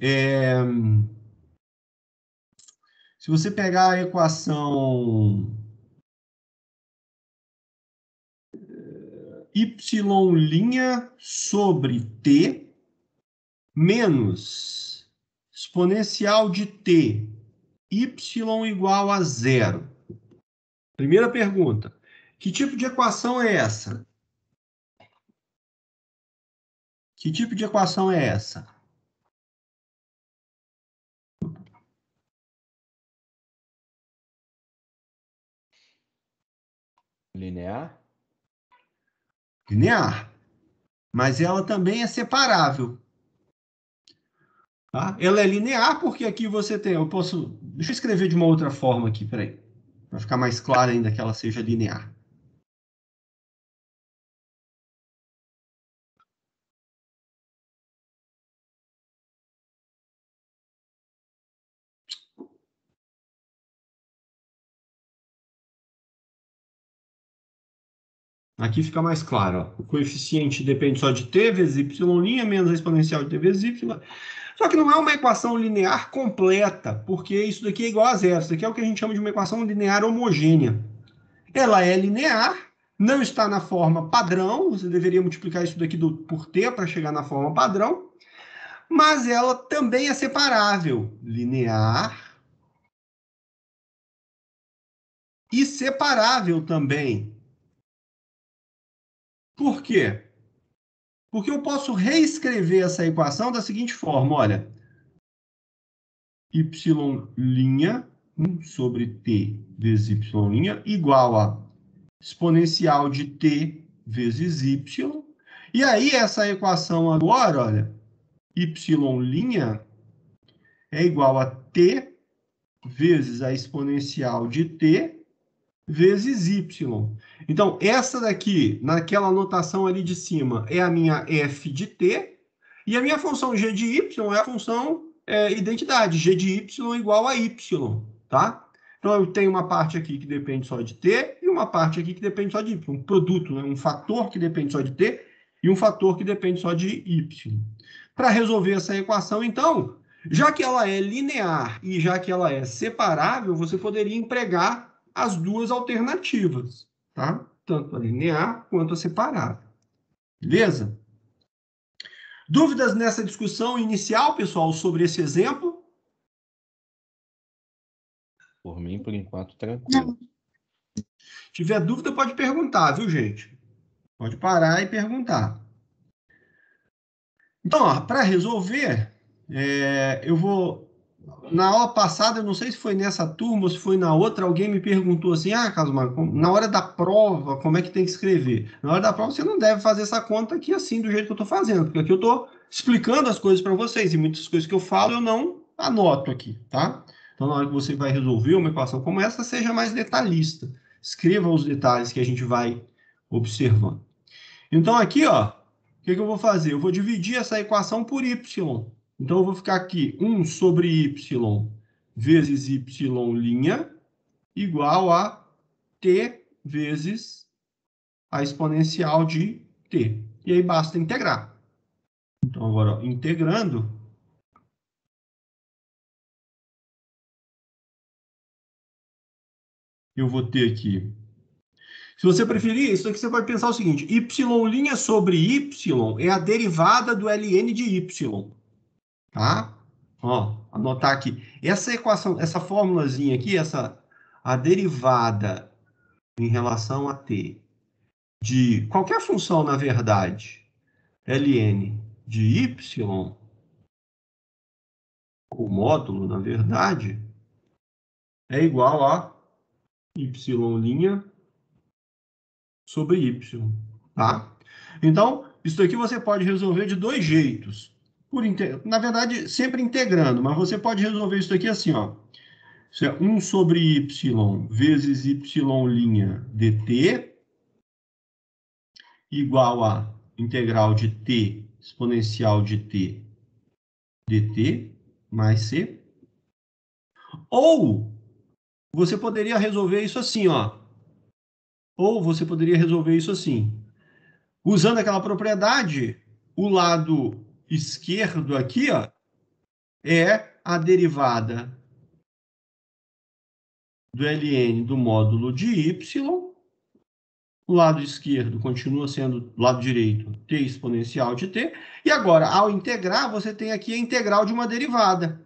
se você pegar a equação y' sobre t menos exponencial de t, y igual a 0. Primeira pergunta. Que tipo de equação é essa? Que tipo de equação é essa? Linear? Linear. Mas ela também é separável. Tá? Ela é linear porque aqui você tem... Deixa eu escrever de uma outra forma aqui, peraí. Para ficar mais claro ainda que ela seja linear. Aqui fica mais claro. Ó. O coeficiente depende só de t vezes y' menos a exponencial de t vezes y. Só que não é uma equação linear completa, porque isso daqui é igual a zero. Isso daqui é o que a gente chama de uma equação linear homogênea. Ela é linear, não está na forma padrão, você deveria multiplicar isso daqui por t para chegar na forma padrão, mas ela também é separável. Linear e separável também. Por quê? Porque eu posso reescrever essa equação da seguinte forma, olha. Y' sobre t vezes y' igual a exponencial de t vezes y. E aí, essa equação agora, olha, y' é igual a t vezes a exponencial de t vezes y. Então, essa daqui, naquela anotação ali de cima, é a minha f de t, e a minha função g de y é a função identidade, g de y igual a y, tá? Então, eu tenho uma parte aqui que depende só de t e uma parte aqui que depende só de y. Um produto, né? Um fator que depende só de t e um fator que depende só de y. Para resolver essa equação, então, já que ela é linear e já que ela é separável, você poderia empregar as duas alternativas, tá? Tanto a linear quanto a separável. Beleza? Dúvidas nessa discussão inicial, pessoal, sobre esse exemplo? Por mim, por enquanto, tranquilo. Se tiver dúvida, pode perguntar, viu, gente? Pode parar e perguntar. Então, para resolver, eu vou... Na aula passada, eu não sei se foi nessa turma ou se foi na outra, alguém me perguntou assim, Carlos Marco, na hora da prova, como é que tem que escrever? Na hora da prova, você não deve fazer essa conta aqui assim, do jeito que eu estou fazendo, porque aqui eu estou explicando as coisas para vocês, e muitas coisas que eu falo eu não anoto aqui, tá? Então, na hora que você vai resolver uma equação como essa, seja mais detalhista. Escreva os detalhes que a gente vai observando. Então, aqui, ó, o que eu vou fazer? Eu vou dividir essa equação por y. Então, eu vou ficar aqui 1 sobre y vezes y' igual a t vezes a exponencial de t. E aí basta integrar. Então, agora, ó, integrando, eu vou ter aqui... Se você preferir, isso aqui você pode pensar o seguinte, y' sobre y é a derivada do ln de y. Tá? Ó, anotar aqui. Essa equação, essa formulazinha aqui, a derivada em relação a t de qualquer função, na verdade, ln de y, o módulo, na verdade, é igual a y' sobre y, tá? Então, isso aqui você pode resolver de dois jeitos. Na verdade, sempre integrando, mas você pode resolver isso aqui assim, ó. Isso é 1 sobre y vezes y' dt igual a integral de t exponencial de t dt mais c. Ou você poderia resolver isso assim, ó. Ou você poderia resolver isso assim. Usando aquela propriedade, o lado esquerdo aqui, ó, é a derivada do ln do módulo de y. O lado esquerdo continua sendo o lado direito t exponencial de t. E agora, ao integrar, você tem aqui a integral de uma derivada.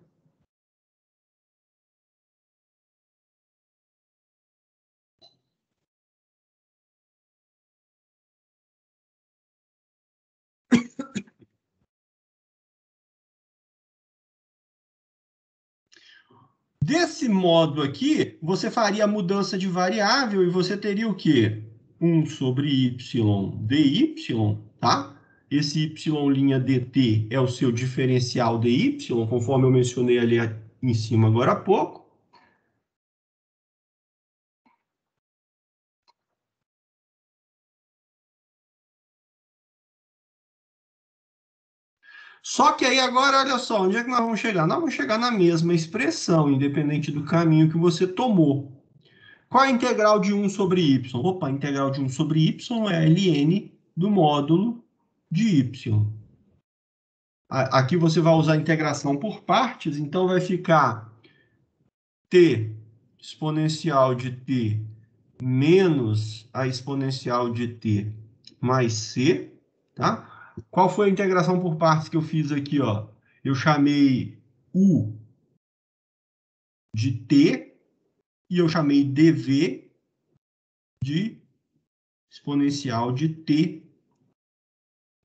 Desse modo aqui, você faria a mudança de variável e você teria o quê? 1 sobre y dy, tá? Esse y' dt é o seu diferencial dy, conforme eu mencionei ali em cima agora há pouco. Só que aí agora, olha só, onde é que nós vamos chegar? Nós vamos chegar na mesma expressão, independente do caminho que você tomou. Qual é a integral de 1 sobre y? Opa, a integral de 1 sobre y é ln do módulo de y. Aqui você vai usar a integração por partes, então vai ficar t exponencial de t menos a exponencial de t mais c, tá? Qual foi a integração por partes que eu fiz aqui, ó? Eu chamei u de t e eu chamei dv de exponencial de t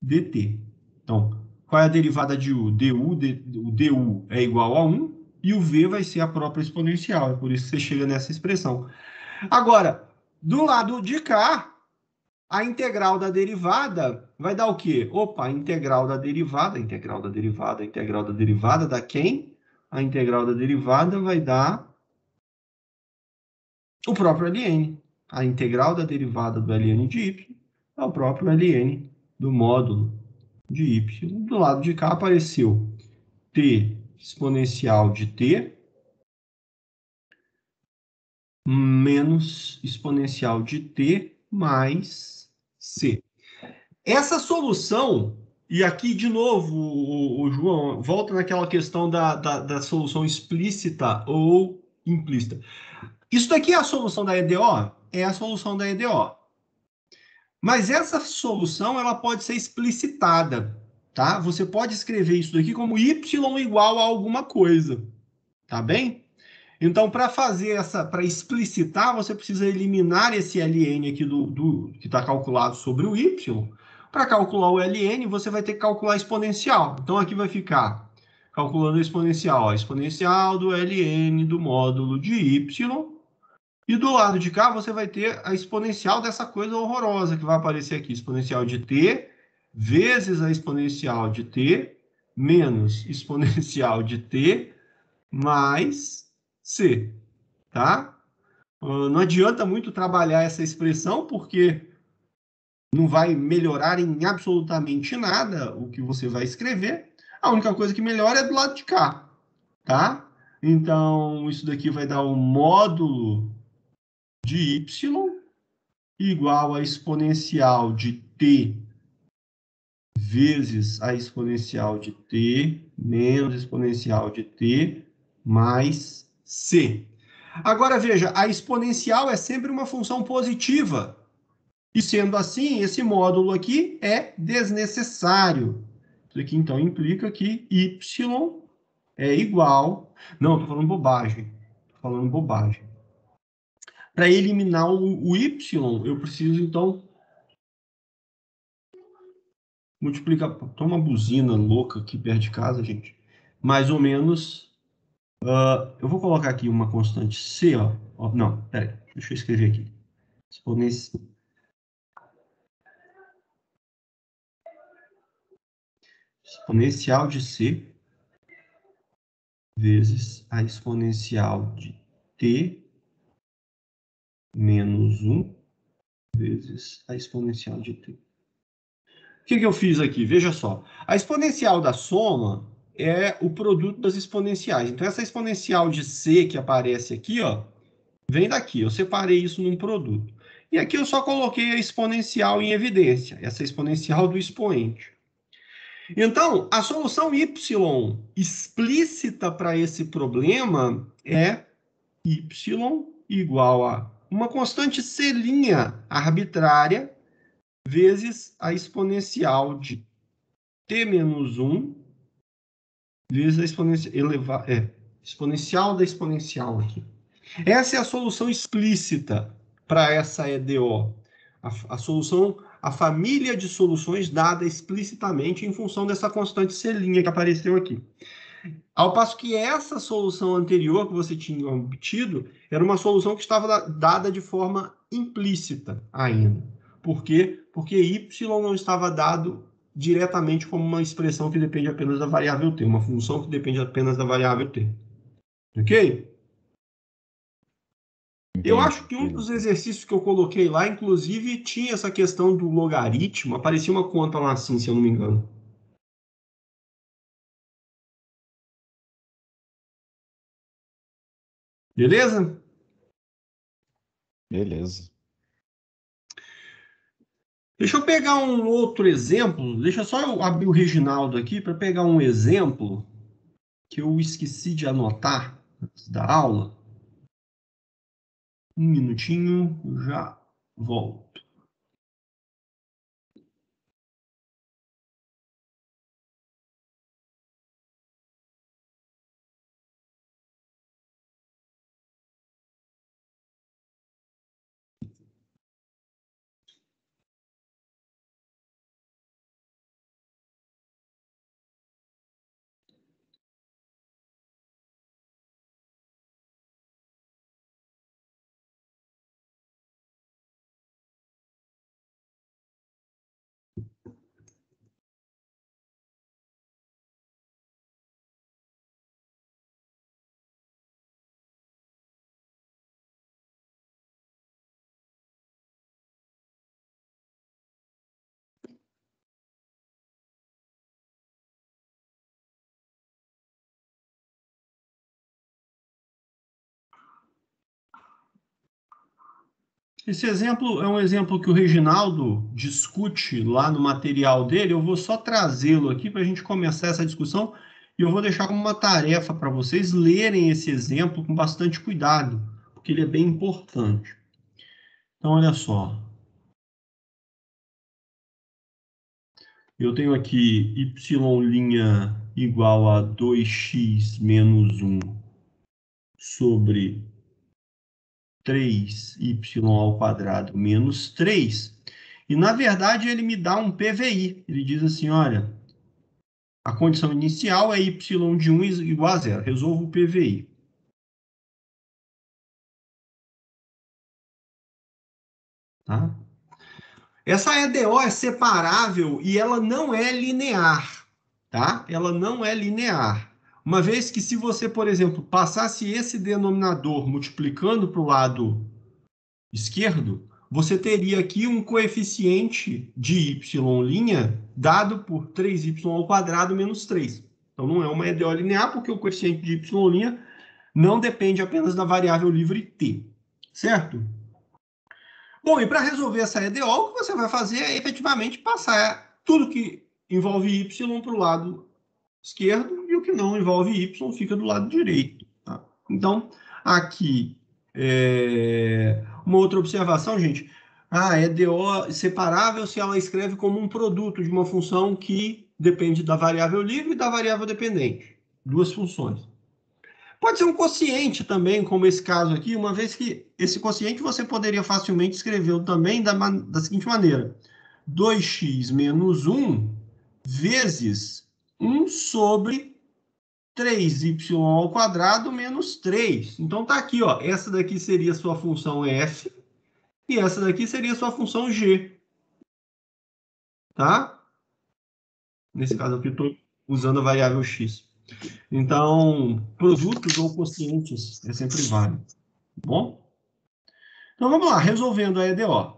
dt. Então, qual é a derivada de u? O du é igual a 1 e o v vai ser a própria exponencial. É por isso que você chega nessa expressão. Agora, do lado de cá, a integral da derivada vai dar o quê? Opa, a integral da derivada dá quem? A integral da derivada vai dar o próprio ln. A integral da derivada do ln de y é o próprio ln do módulo de y. Do lado de cá apareceu t exponencial de t menos exponencial de t mais c. Essa solução, e aqui de novo, o João, volta naquela questão da solução explícita ou implícita. Isso daqui é a solução da EDO? É a solução da EDO. Mas essa solução ela pode ser explicitada, tá? Você pode escrever isso daqui como y igual a alguma coisa, tá bem? Então, para explicitar, você precisa eliminar esse ln aqui que está calculado sobre o y. Para calcular o ln, você vai ter que calcular a exponencial. Então, aqui vai ficar calculando a exponencial, ó, exponencial do ln do módulo de y. E do lado de cá, você vai ter a exponencial dessa coisa horrorosa que vai aparecer aqui. Exponencial de t vezes a exponencial de t menos exponencial de t mais c, tá? Não adianta muito trabalhar essa expressão, porque não vai melhorar em absolutamente nada o que você vai escrever. A única coisa que melhora é do lado de cá, tá? Então, isso daqui vai dar um módulo de y igual a exponencial de t vezes a exponencial de t menos exponencial de t mais c. Agora, veja, a exponencial é sempre uma função positiva. E sendo assim, esse módulo aqui é desnecessário. Isso aqui, então, implica que y é igual... Não, estou falando bobagem. Estou falando bobagem. Para eliminar o y, eu preciso, então, multiplicar... Tem uma buzina louca aqui perto de casa, gente. Mais ou menos... eu vou colocar aqui uma constante c, ó. Não, peraí. Deixa eu escrever aqui. exponencial de C vezes a exponencial de t menos 1 vezes a exponencial de t. O que eu fiz aqui? Veja só. A exponencial da soma é o produto das exponenciais. Então, essa exponencial de C que aparece aqui, ó, vem daqui. Eu separei isso num produto. E aqui eu só coloquei a exponencial em evidência, essa exponencial do expoente. Então, a solução y explícita para esse problema é y igual a uma constante c' arbitrária vezes a exponencial de t menos 1 vezes a exponencial da exponencial aqui. Essa é a solução explícita para essa EDO. A solução, a família de soluções dada explicitamente em função dessa constante c' que apareceu aqui. Ao passo que essa solução anterior que você tinha obtido era uma solução que estava dada de forma implícita ainda. Por quê? Porque y não estava dado diretamente como uma expressão que depende apenas da variável t, uma função que depende apenas da variável t. Ok? Eu acho que um dos exercícios que eu coloquei lá, inclusive, tinha essa questão do logaritmo. Aparecia uma conta lá assim, se eu não me engano. Beleza? Beleza. Deixa eu pegar um outro exemplo. Deixa só eu abrir o Reginaldo aqui para pegar um exemplo que eu esqueci de anotar antes da aula. Um minutinho, eu já volto. Esse exemplo é um exemplo que o Reginaldo discute lá no material dele. Eu vou só trazê-lo aqui para a gente começar essa discussão e eu vou deixar como uma tarefa para vocês lerem esse exemplo com bastante cuidado, porque ele é bem importante. Então, olha só. Eu tenho aqui y' igual a 2x menos 1 sobre 3y ao quadrado menos 3. E, na verdade, ele me dá um PVI. Ele diz assim, olha, a condição inicial é y de 1 igual a 0. Resolvo o PVI. Tá? Essa EDO é separável e ela não é linear. Tá? Ela não é linear. Uma vez que se você, por exemplo, passasse esse denominador multiplicando para o lado esquerdo, você teria aqui um coeficiente de y' dado por 3y ao quadrado menos 3. Então, não é uma EDO linear, porque o coeficiente de y' não depende apenas da variável livre t. Certo? Bom, e para resolver essa EDO, o que você vai fazer é efetivamente passar tudo que envolve y para o lado esquerdo e o que não envolve y fica do lado direito. Tá? Então, aqui, uma outra observação, gente. A EDO separável se ela escreve como um produto de uma função que depende da variável livre e da variável dependente. Duas funções. Pode ser um quociente também, como esse caso aqui, uma vez que esse quociente você poderia facilmente escrevê-lo também da seguinte maneira. 2x menos 1 vezes 1 sobre 3y ao quadrado menos 3. Então, tá aqui, ó. Essa daqui seria a sua função f e essa daqui seria a sua função g. Tá? Nesse caso aqui, eu estou usando a variável x. Então, produtos ou quocientes é sempre válido. Tá bom? Então, vamos lá, resolvendo a EDO.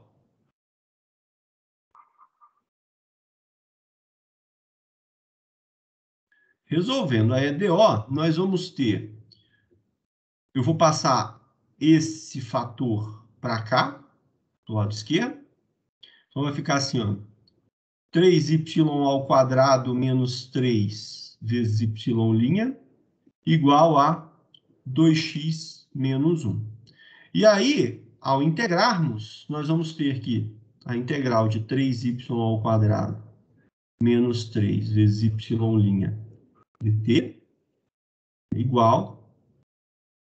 Resolvendo a EDO, nós vamos ter... Eu vou passar esse fator para cá, do lado esquerdo. Então, vai ficar assim, ó. 3y ao quadrado menos 3 vezes y' igual a 2x menos 1. E aí, ao integrarmos, nós vamos ter que a integral de 3y ao quadrado menos 3 vezes y' dt igual...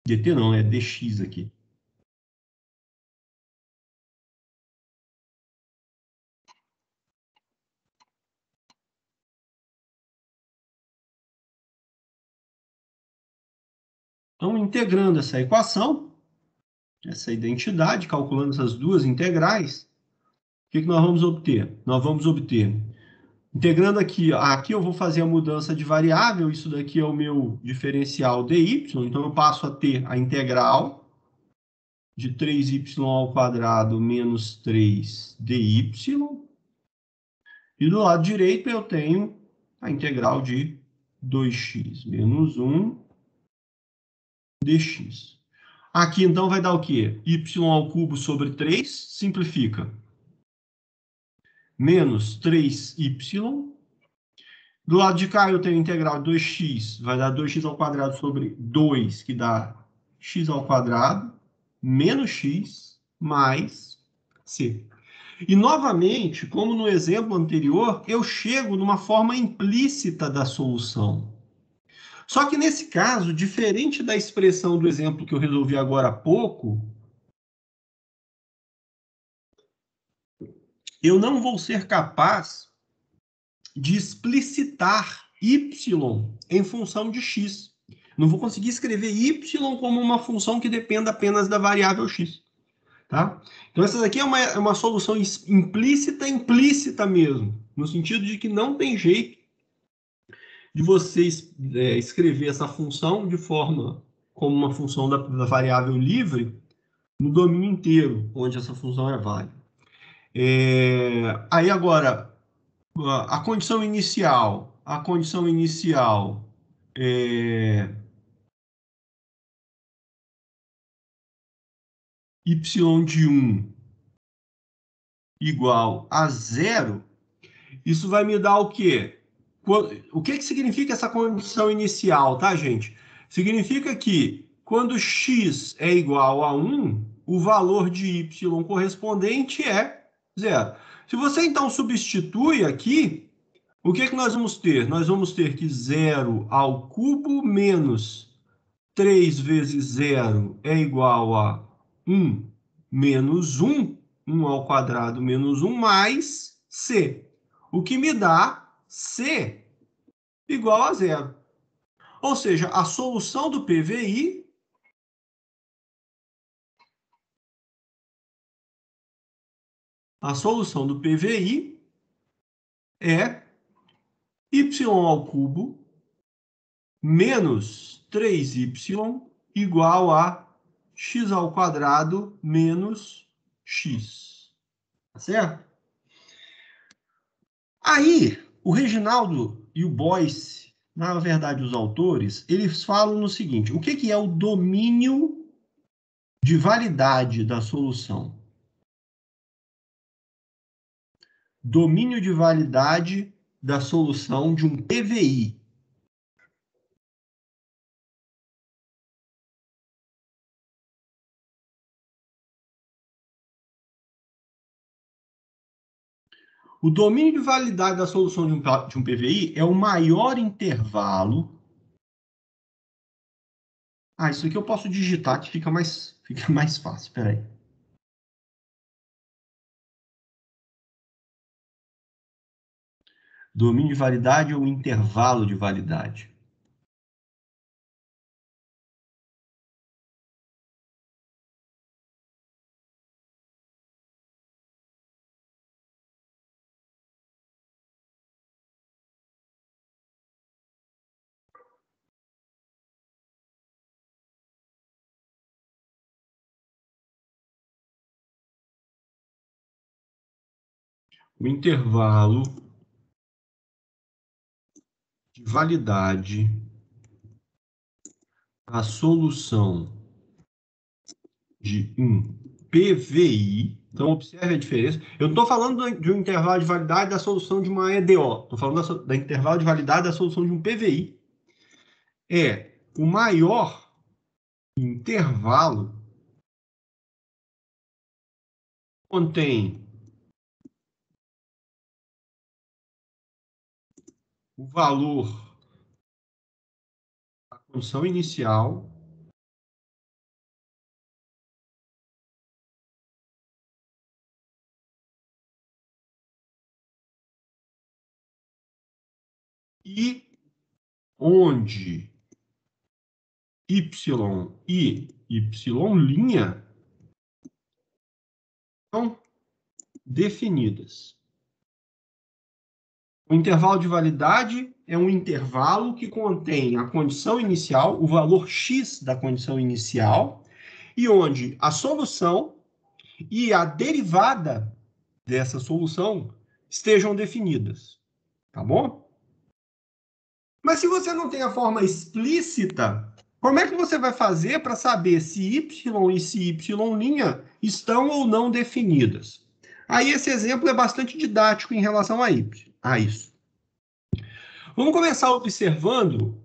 dt não, é dx aqui. Então, integrando essa equação, essa identidade, calculando essas duas integrais, o que nós vamos obter? Nós vamos obter, integrando aqui, aqui eu vou fazer a mudança de variável, isso daqui é o meu diferencial dy, então eu passo a ter a integral de 3y ao quadrado menos 3 dy, e do lado direito eu tenho a integral de 2x menos 1 dx. Aqui, então, vai dar o quê? Y ao cubo sobre 3, simplifica. Menos 3y. Do lado de cá, eu tenho a integral de 2x, vai dar 2x ao quadrado sobre 2, que dá x ao quadrado, menos x, mais c. E, novamente, como no exemplo anterior, eu chego numa forma implícita da solução. Só que nesse caso, diferente da expressão do exemplo que eu resolvi agora há pouco, eu não vou ser capaz de explicitar y em função de x. Não vou conseguir escrever y como uma função que dependa apenas da variável x. Tá? Então, essa daqui é uma solução implícita mesmo, no sentido de que não tem jeito de você escrever essa função de forma como uma função da variável livre no domínio inteiro, onde essa função é válida. Aí agora, a condição inicial é y de 1 igual a 0, isso vai me dar o quê? O que significa essa condição inicial, tá, gente? Significa que quando x é igual a 1, o valor de y correspondente é 0. Se você, então, substitui aqui, o que nós vamos ter? Nós vamos ter que 0 ao cubo menos 3 vezes 0 é igual a 1 menos 1, 1 ao quadrado menos 1, mais c. O que me dá c igual a 0. Ou seja, a solução do PVI é y ao cubo menos 3y igual a x ao quadrado menos x. Tá certo? Aí, o Reginaldo e o Boyce, na verdade, os autores, eles falam no seguinte: o que é o domínio de validade da solução? Domínio de validade da solução de um PVI. O domínio de validade da solução de um PVI é o maior intervalo. Isso aqui eu posso digitar que fica mais fácil. Espera aí. Domínio de validade ou intervalo de validade? o intervalo de validade da solução de um PVI. Então, observe a diferença. Eu estou falando de um intervalo de validade da solução de uma EDO. Estou falando da intervalo de validade da solução de um PVI. É o maior intervalo que contém o valor da condição inicial e onde Y e Y' são definidas. O intervalo de validade é um intervalo que contém a condição inicial, o valor x da condição inicial, e onde a solução e a derivada dessa solução estejam definidas. Tá bom? Mas se você não tem a forma explícita, como é que você vai fazer para saber se y e se y' estão ou não definidas? Aí esse exemplo é bastante didático em relação a isso. Vamos começar observando.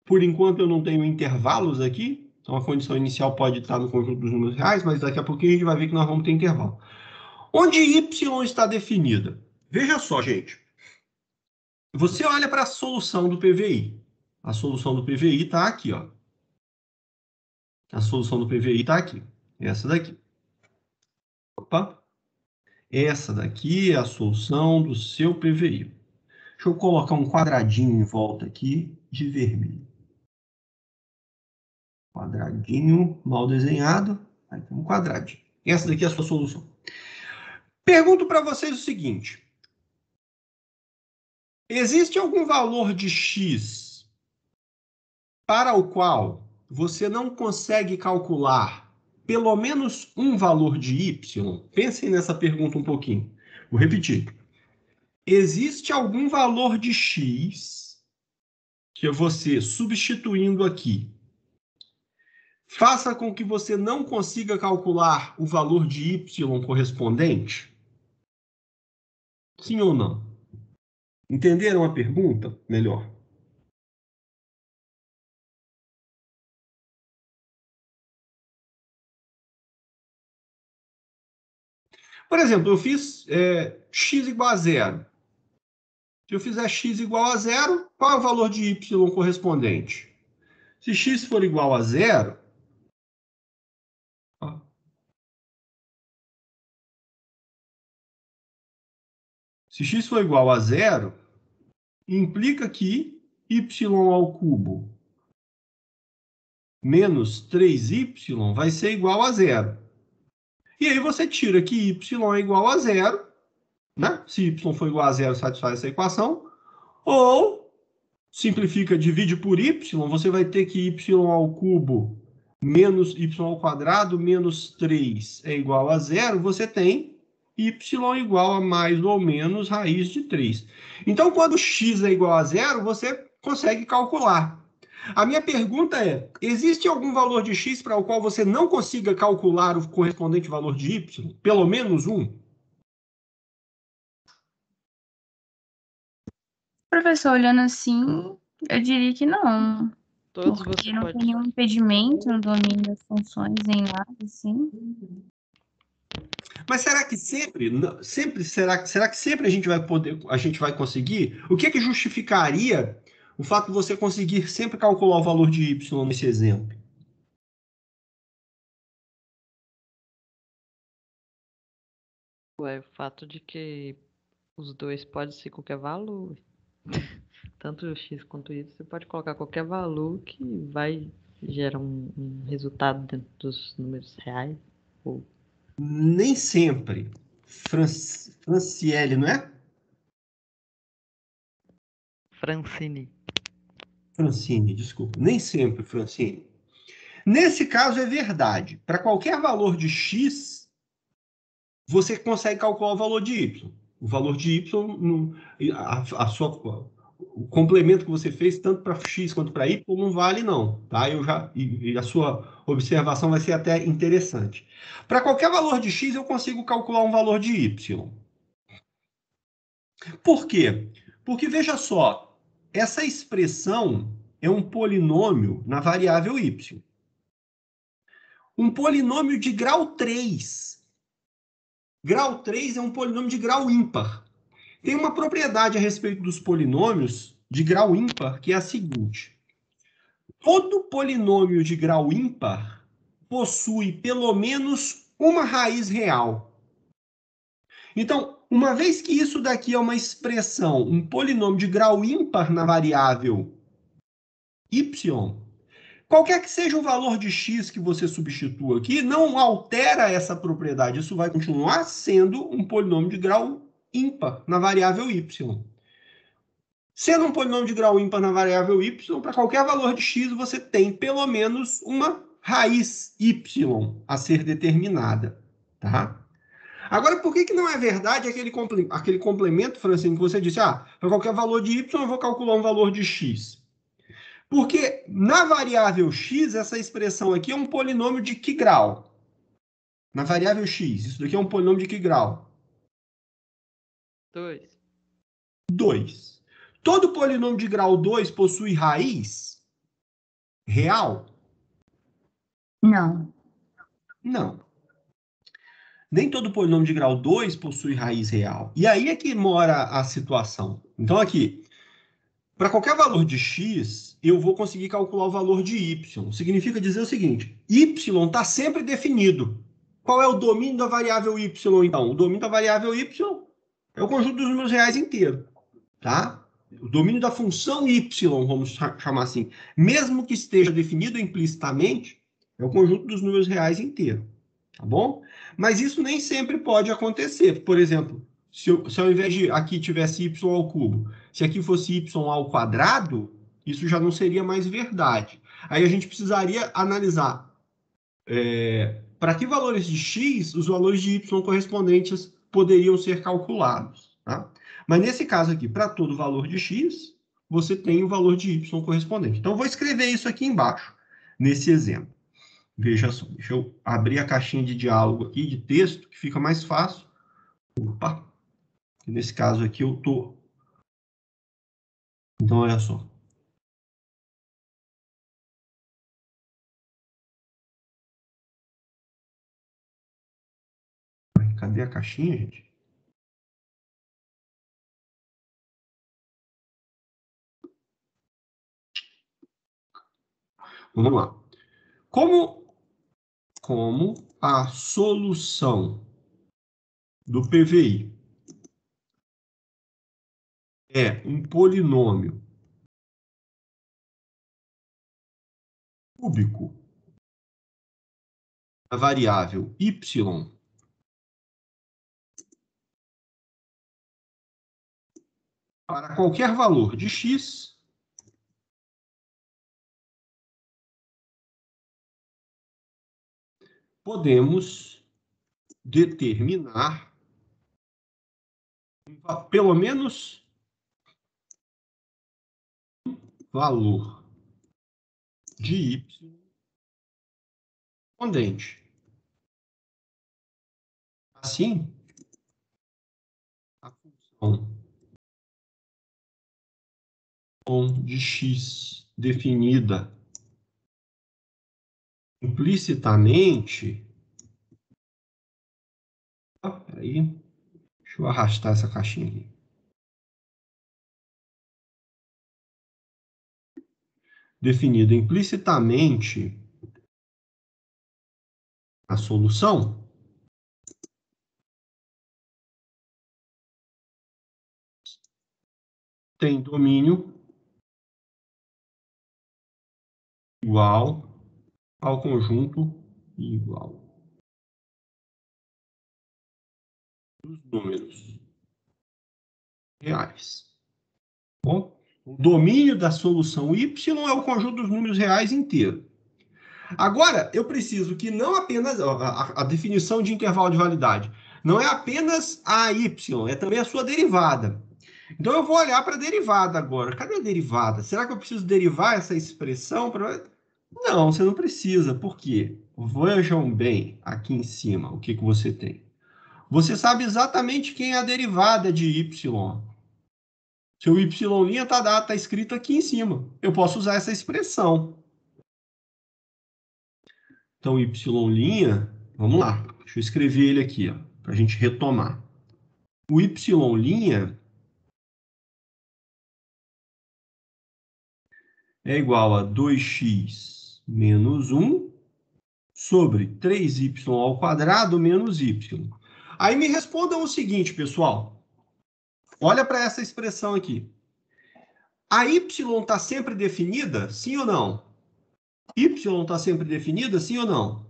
Por enquanto eu não tenho intervalos aqui, então a condição inicial pode estar no conjunto dos números reais, mas daqui a pouquinho a gente vai ver que nós vamos ter intervalo. Onde y está definida? Veja só, gente. Você olha para a solução do PVI. A solução do PVI está aqui, ó. A solução do PVI está aqui. Essa daqui. Opa. Essa daqui é a solução do seu PVI. Deixa eu colocar um quadradinho em volta aqui de vermelho. Quadradinho mal desenhado. Aí tem um quadradinho. Essa daqui é a sua solução. Pergunto para vocês o seguinte. Existe algum valor de x para o qual você não consegue calcular pelo menos um valor de y? Pensem nessa pergunta um pouquinho. Vou repetir. Existe algum valor de x que você, substituindo aqui, faça com que você não consiga calcular o valor de y correspondente? Sim ou não? Entenderam a pergunta? Melhor. Por exemplo, eu fiz x igual a zero. Se eu fizer x igual a zero, qual é o valor de y correspondente? Se x for igual a zero, se x for igual a zero, implica que y ao cubo menos 3y vai ser igual a zero. E aí você tira que y é igual a zero, né? Se y for igual a zero, satisfaz essa equação. Ou simplifica, divide por y, você vai ter que y ao cubo menos y ao quadrado menos 3 é igual a zero. Você tem y igual a mais ou menos raiz de 3. Então, quando x é igual a zero, você consegue calcular. A minha pergunta é, existe algum valor de x para o qual você não consiga calcular o correspondente valor de y? Pelo menos um? Professor, olhando assim, eu diria que não. Todos Porque você não pode. tem nenhum impedimento no domínio das funções, nem nada assim. Mas será que será que sempre a gente vai conseguir? O que é que justificaria o fato de você conseguir sempre calcular o valor de y nesse exemplo? É o fato de que os dois podem ser qualquer valor. Tanto o x quanto o y, você pode colocar qualquer valor que vai gerar um resultado dentro dos números reais. Ou... Nem sempre. Franciele, não é? Francine, desculpa. Nem sempre, Francine. Nesse caso é verdade. Para qualquer valor de x, você consegue calcular o valor de y. O valor de y, o complemento que você fez, tanto para x quanto para y, não vale não. Tá? E a sua observação vai ser até interessante. Para qualquer valor de x, eu consigo calcular um valor de y. Por quê? Porque, veja só, essa expressão é um polinômio na variável y. Um polinômio de grau 3. Grau 3 é um polinômio de grau ímpar. Tem uma propriedade a respeito dos polinômios de grau ímpar, que é a seguinte. Todo polinômio de grau ímpar possui pelo menos uma raiz real. Então, uma vez que isso daqui é uma expressão, um polinômio de grau ímpar na variável y, qualquer que seja o valor de x que você substitua aqui, não altera essa propriedade. Isso vai continuar sendo um polinômio de grau ímpar na variável y. Sendo um polinômio de grau ímpar na variável y, para qualquer valor de x, você tem pelo menos uma raiz y a ser determinada. Tá? Agora, por que não é verdade aquele complemento, Francine, que você disse, para qualquer valor de y, eu vou calcular um valor de x? Porque na variável x, essa expressão aqui é um polinômio de que grau? Na variável x, isso daqui é um polinômio de que grau? 2. 2. Todo polinômio de grau 2 possui raiz real? Não. Não. Nem todo polinômio de grau 2 possui raiz real. E aí é que mora a situação. Então, aqui, para qualquer valor de x, eu vou conseguir calcular o valor de y. Significa dizer o seguinte, y está sempre definido. Qual é o domínio da variável y, então? O domínio da variável y é o conjunto dos números reais inteiro. Tá? O domínio da função y, vamos chamar assim, mesmo que esteja definido implicitamente, é o conjunto dos números reais inteiro. Tá bom? Mas isso nem sempre pode acontecer. Por exemplo, se ao invés de aqui tivesse y ao cubo, se aqui fosse y ao quadrado, isso já não seria mais verdade. Aí a gente precisaria analisar para que valores de x os valores de y correspondentes poderiam ser calculados. Tá? Mas nesse caso aqui, para todo valor de x, você tem o valor de y correspondente. Então, eu vou escrever isso aqui embaixo, nesse exemplo. Veja só, deixa eu abrir a caixinha de diálogo aqui, de texto, que fica mais fácil. Opa! Nesse caso aqui eu tô... Então, olha só. Cadê a caixinha, gente? Vamos lá. Como a solução do PVI é um polinômio cúbico da variável y para qualquer valor de x, podemos determinar pelo menos valor de y correspondente. Assim, a função de x definida implicitamente... Peraí, deixa eu arrastar essa caixinha aqui. Definida implicitamente a solução, tem domínio igual ao conjunto igual dos números reais. Bom, o domínio da solução y é o conjunto dos números reais inteiro. Agora, eu preciso que não apenas a definição de intervalo de validade, Não é apenas a y, é também a sua derivada. Então, eu vou olhar para a derivada agora. Cadê a derivada? Será que eu preciso derivar essa expressão? Não, você não precisa. Por quê? Vejam bem aqui em cima o que você tem. Você sabe exatamente quem é a derivada de y. Seu y' tá escrito aqui em cima. Eu posso usar essa expressão. Então, y', vamos lá. Deixa eu escrever ele aqui, para a gente retomar. O y' é igual a 2x menos 1 sobre 3y ao quadrado menos y. Aí me respondam o seguinte, pessoal. Olha para essa expressão aqui. A y está sempre definida, sim ou não? Y está sempre definida, sim ou não?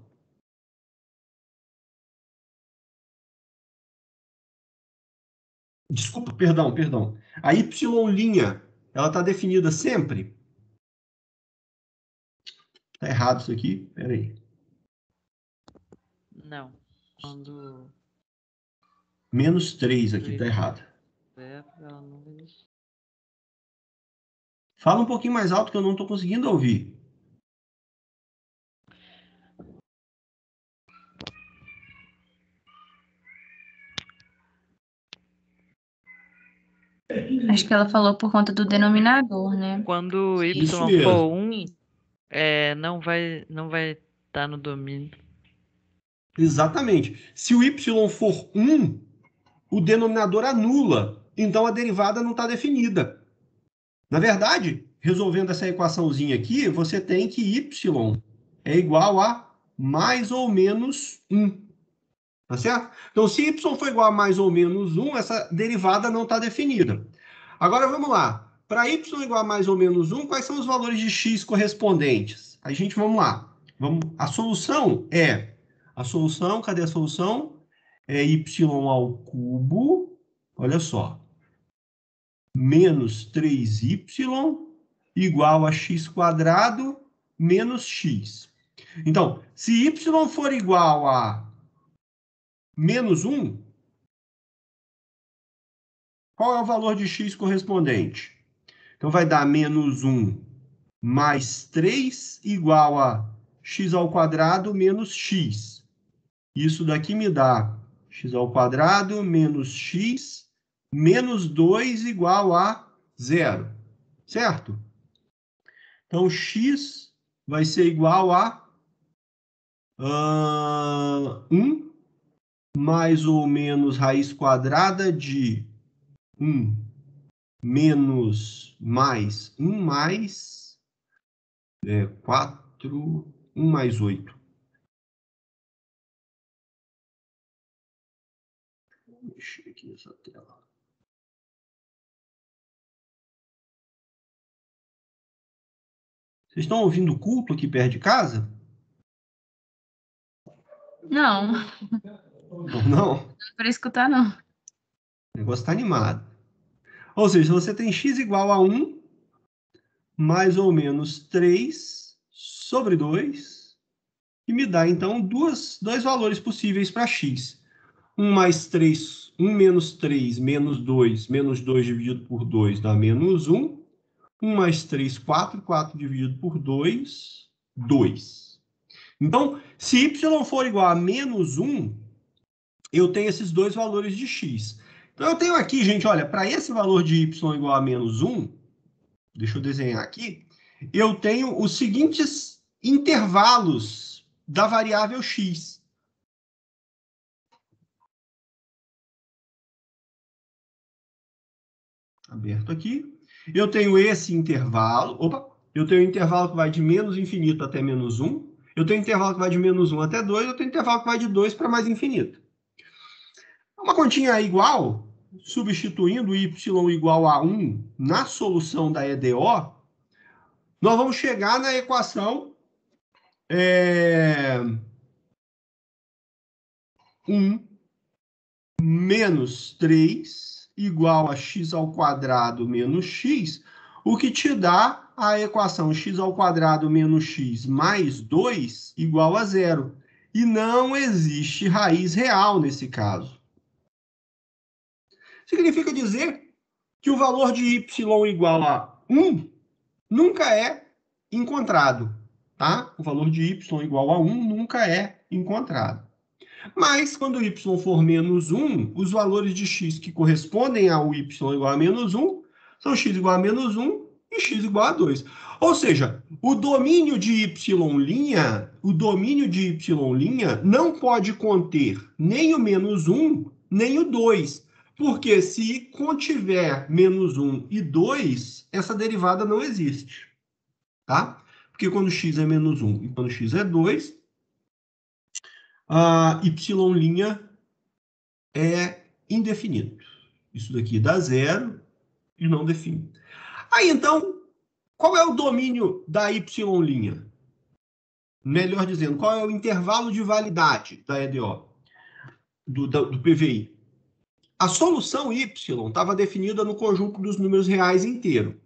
Desculpa, perdão. A y', ela está definida sempre? Está errado isso aqui? Espera aí. Não. Quando... Menos 3 aqui, está errado. Ela não vai existir. Fala um pouquinho mais alto que eu não estou conseguindo ouvir. Acho que ela falou por conta do denominador, né? Quando y Isso mesmo. for 1, não vai estar no domínio. Exatamente. Se o y for 1, o denominador anula. Então, a derivada não está definida. Na verdade, resolvendo essa equaçãozinha aqui, você tem que y é igual a mais ou menos 1. Tá certo? Então, se y for igual a mais ou menos 1, essa derivada não está definida. Agora, vamos lá. Para y igual a mais ou menos 1, quais são os valores de x correspondentes? A gente, vamos lá. A solução é... cadê a solução? É y ao cubo, olha só, menos 3y igual a x quadrado menos x. Então, se y for igual a menos 1, qual é o valor de x correspondente? Então, vai dar menos 1 mais 3 igual a x ao quadrado menos x. Isso daqui me dá x ao quadrado menos x menos 2 igual a 0. Certo? Então, x vai ser igual a 1 mais ou menos raiz quadrada de 1 menos mais 1 mais 4, 1 mais 8. Vou mexer aqui nessa tela. Vocês estão ouvindo o culto aqui perto de casa? Não, Não? não é para escutar, não. O negócio está animado. Ou seja, você tem x igual a 1 mais ou menos 3 sobre 2, que me dá, então, dois valores possíveis para x. 1 mais 3, 1 menos 3, menos 2 dividido por 2 dá menos 1. 1 mais 3, 4. 4 dividido por 2, 2. Então, se y for igual a menos 1, eu tenho esses dois valores de x. Então, eu tenho aqui, gente, olha, para esse valor de y igual a menos 1, deixa eu desenhar aqui, eu tenho os seguintes intervalos da variável x. Aberto aqui. Eu tenho esse intervalo. Eu tenho um intervalo que vai de menos infinito até menos 1. Eu tenho um intervalo que vai de menos 1 até 2. Eu tenho um intervalo que vai de 2 para mais infinito. Uma continha igual, substituindo y igual a 1 na solução da EDO, nós vamos chegar na equação 1 menos 3 igual a x ao quadrado menos x, o que te dá a equação x ao quadrado menos x mais 2 igual a 0. E não existe raiz real nesse caso. Significa dizer que o valor de y igual a 1 nunca é encontrado, tá? O valor de y igual a 1 nunca é encontrado. Mas, quando y for menos 1, os valores de x que correspondem ao y igual a menos 1 são x igual a menos 1 e x igual a 2. Ou seja, o domínio de y', não pode conter nem o menos 1, nem o 2. Porque se contiver menos 1 e 2, essa derivada não existe. Tá? Porque quando x é menos 1 e quando x é 2, a y' é indefinido. Isso daqui dá zero e não define. Aí, então, qual é o domínio da y'? Melhor dizendo, qual é o intervalo de validade da EDO, do PVI? A solução y estava definida no conjunto dos números reais inteiro.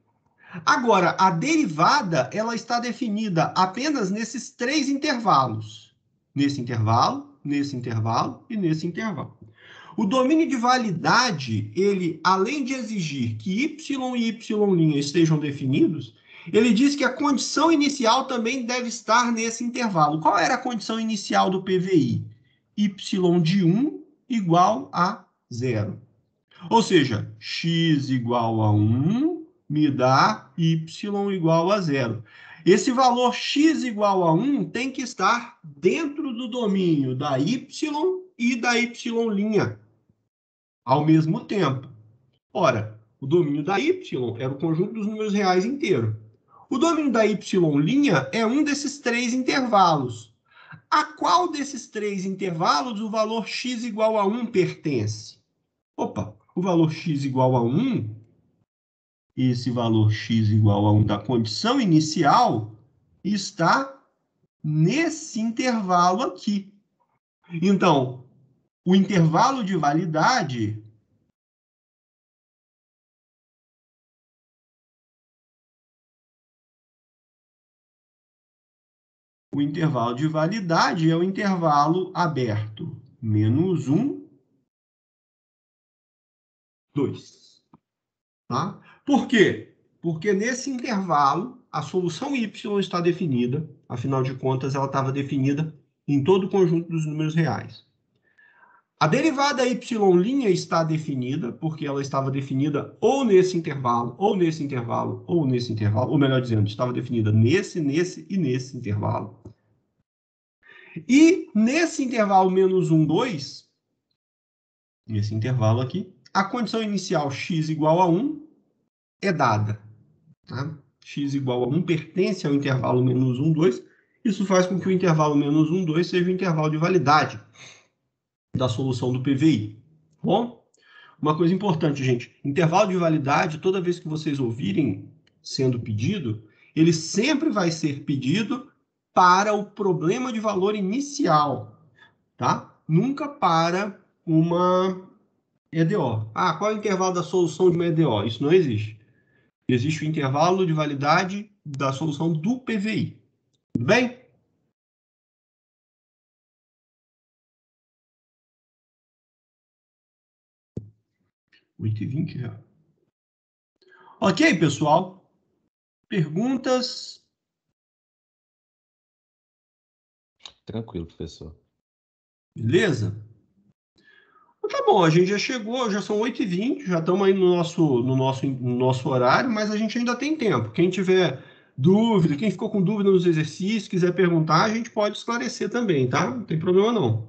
Agora, a derivada, ela está definida apenas nesses três intervalos. Nesse intervalo, nesse intervalo e nesse intervalo. O domínio de validade, ele, além de exigir que y e y' estejam definidos, ele diz que a condição inicial também deve estar nesse intervalo. Qual era a condição inicial do PVI? Y de 1 igual a 0. Ou seja, x igual a 1 me dá y igual a 0. Esse valor x igual a 1 tem que estar dentro do domínio da y e da y' ao mesmo tempo. Ora, o domínio da y era o conjunto dos números reais inteiro. O domínio da y' é um desses três intervalos. A qual desses três intervalos o valor x igual a 1 pertence? Opa, o valor x igual a 1, esse valor x igual a 1 da condição inicial, está nesse intervalo aqui. Então, o intervalo de validade é o intervalo aberto. Menos 1, 2. Tá? Por quê? Porque nesse intervalo, a solução y está definida. Afinal de contas, ela estava definida em todo o conjunto dos números reais. A derivada y' está definida, porque ela estava definida ou nesse intervalo, ou nesse intervalo, ou nesse intervalo, ou melhor dizendo, estava definida nesse e nesse intervalo. E nesse intervalo menos 1, 2, nesse intervalo aqui, a condição inicial x igual a 1 é dada. Tá? X igual a 1 pertence ao intervalo menos 1, 2. Isso faz com que o intervalo menos 1, 2 seja o intervalo de validade da solução do PVI. Bom, uma coisa importante, gente. Intervalo de validade, toda vez que vocês ouvirem sendo pedido, ele sempre vai ser pedido para o problema de valor inicial, tá? Nunca para uma EDO. Ah, qual é o intervalo da solução de uma EDO? Isso não existe. Existe o intervalo de validade da solução do PVI. Tudo bem? (8h20) já. Ok, pessoal? Perguntas? Tranquilo, professor. Beleza? Tá bom, a gente já chegou, já são 8h20, já estamos aí no nosso horário, mas a gente ainda tem tempo. Quem tiver dúvida, quem ficou com dúvida nos exercícios, quiser perguntar, a gente pode esclarecer também, tá? Não tem problema não.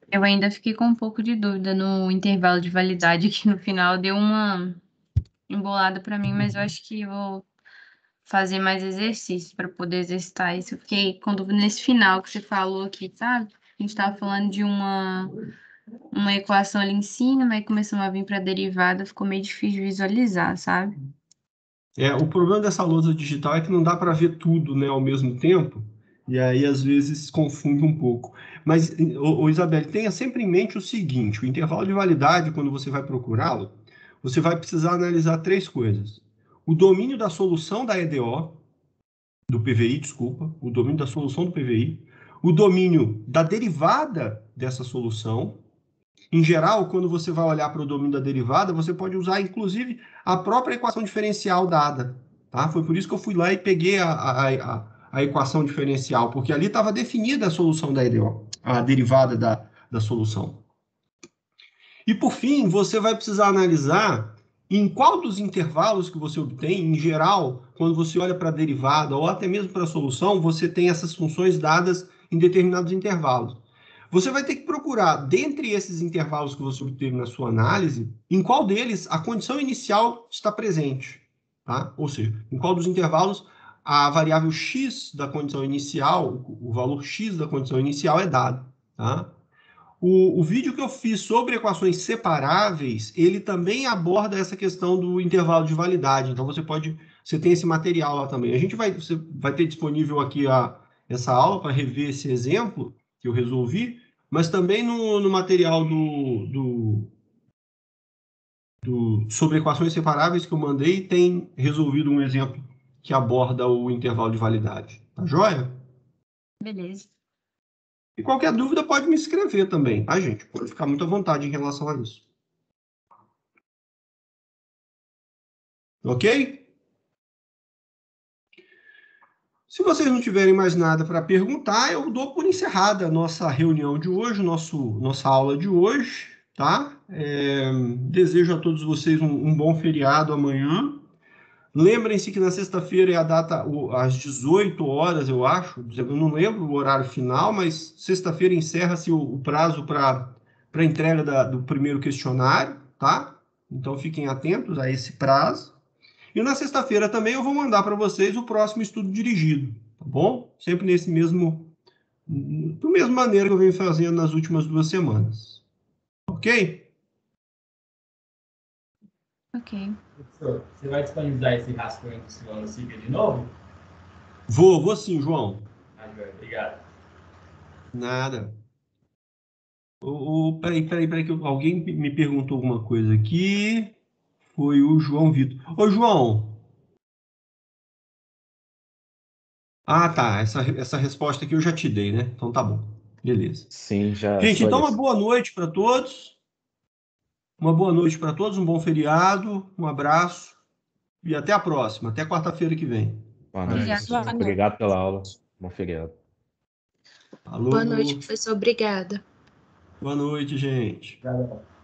Eu ainda fiquei com um pouco de dúvida no intervalo de validade, que no final deu uma embolada para mim, mas eu acho que eu vou fazer mais exercícios para poder exercitar isso. Eu fiquei com dúvida nesse final que você falou aqui, sabe? A gente estava falando de uma equação ali em cima, aí começamos a vir para a derivada, ficou meio difícil de visualizar, sabe? O problema dessa lousa digital é que não dá para ver tudo, né, ao mesmo tempo, e aí às vezes confunde um pouco. Mas, Isabelle, tenha sempre em mente o seguinte: o intervalo de validade, quando você vai procurá-lo, você vai precisar analisar três coisas. O domínio da solução da EDO, do PVI, desculpa, o domínio da solução do PVI, o domínio da derivada dessa solução. Em geral, quando você vai olhar para o domínio da derivada, você pode usar, inclusive, a própria equação diferencial dada. Tá? Foi por isso que eu fui lá e peguei a equação diferencial, porque ali estava definida a solução da EDO, a derivada da solução. E, por fim, você vai precisar analisar em qual dos intervalos que você obtém, em geral, quando você olha para a derivada ou até mesmo para a solução, você tem essas funções dadas em determinados intervalos. Você vai ter que procurar, dentre esses intervalos que você obteve na sua análise, em qual deles a condição inicial está presente. Tá? Ou seja, em qual dos intervalos a variável x da condição inicial, o valor x da condição inicial é dado. Tá? O vídeo que eu fiz sobre equações separáveis, ele também aborda essa questão do intervalo de validade. Então, você tem esse material lá também. Você vai ter disponível aqui essa aula para rever esse exemplo que eu resolvi, mas também no material sobre equações separáveis que eu mandei, tem resolvido um exemplo que aborda o intervalo de validade. Tá joia? Beleza. E qualquer dúvida pode me escrever também, tá, gente? Pode ficar muito à vontade em relação a isso. Ok? Se vocês não tiverem mais nada para perguntar, eu dou por encerrada a nossa reunião de hoje, nossa aula de hoje, tá? Desejo a todos vocês um bom feriado amanhã. Lembrem-se que na sexta-feira é a data, às 18 horas, eu acho. Eu não lembro o horário final, mas sexta-feira encerra-se o prazo para entrega do primeiro questionário, tá? Então fiquem atentos a esse prazo. E na sexta-feira também eu vou mandar para vocês o próximo estudo dirigido, tá bom? Sempre da mesma maneira que eu venho fazendo nas últimas 2 semanas. Ok? Ok. Professor, você vai disponibilizar esse rascunho do segundo ciclo de novo? Vou sim, João. Obrigado. Nada. Peraí, que alguém me perguntou alguma coisa aqui. Foi o João Vitor. Ô, João. Ah, tá. Essa resposta aqui eu já te dei, né? Então tá bom. Beleza. Sim, já Gente, então uma esclareci. boa noite para todos. Uma boa noite para todos, um bom feriado, um abraço e até a próxima, até quarta-feira que vem. Boa noite, Obrigada. professor. Obrigado pela aula. Bom feriado. Alô. Boa noite, professor. Obrigada. Boa noite, gente. Obrigado.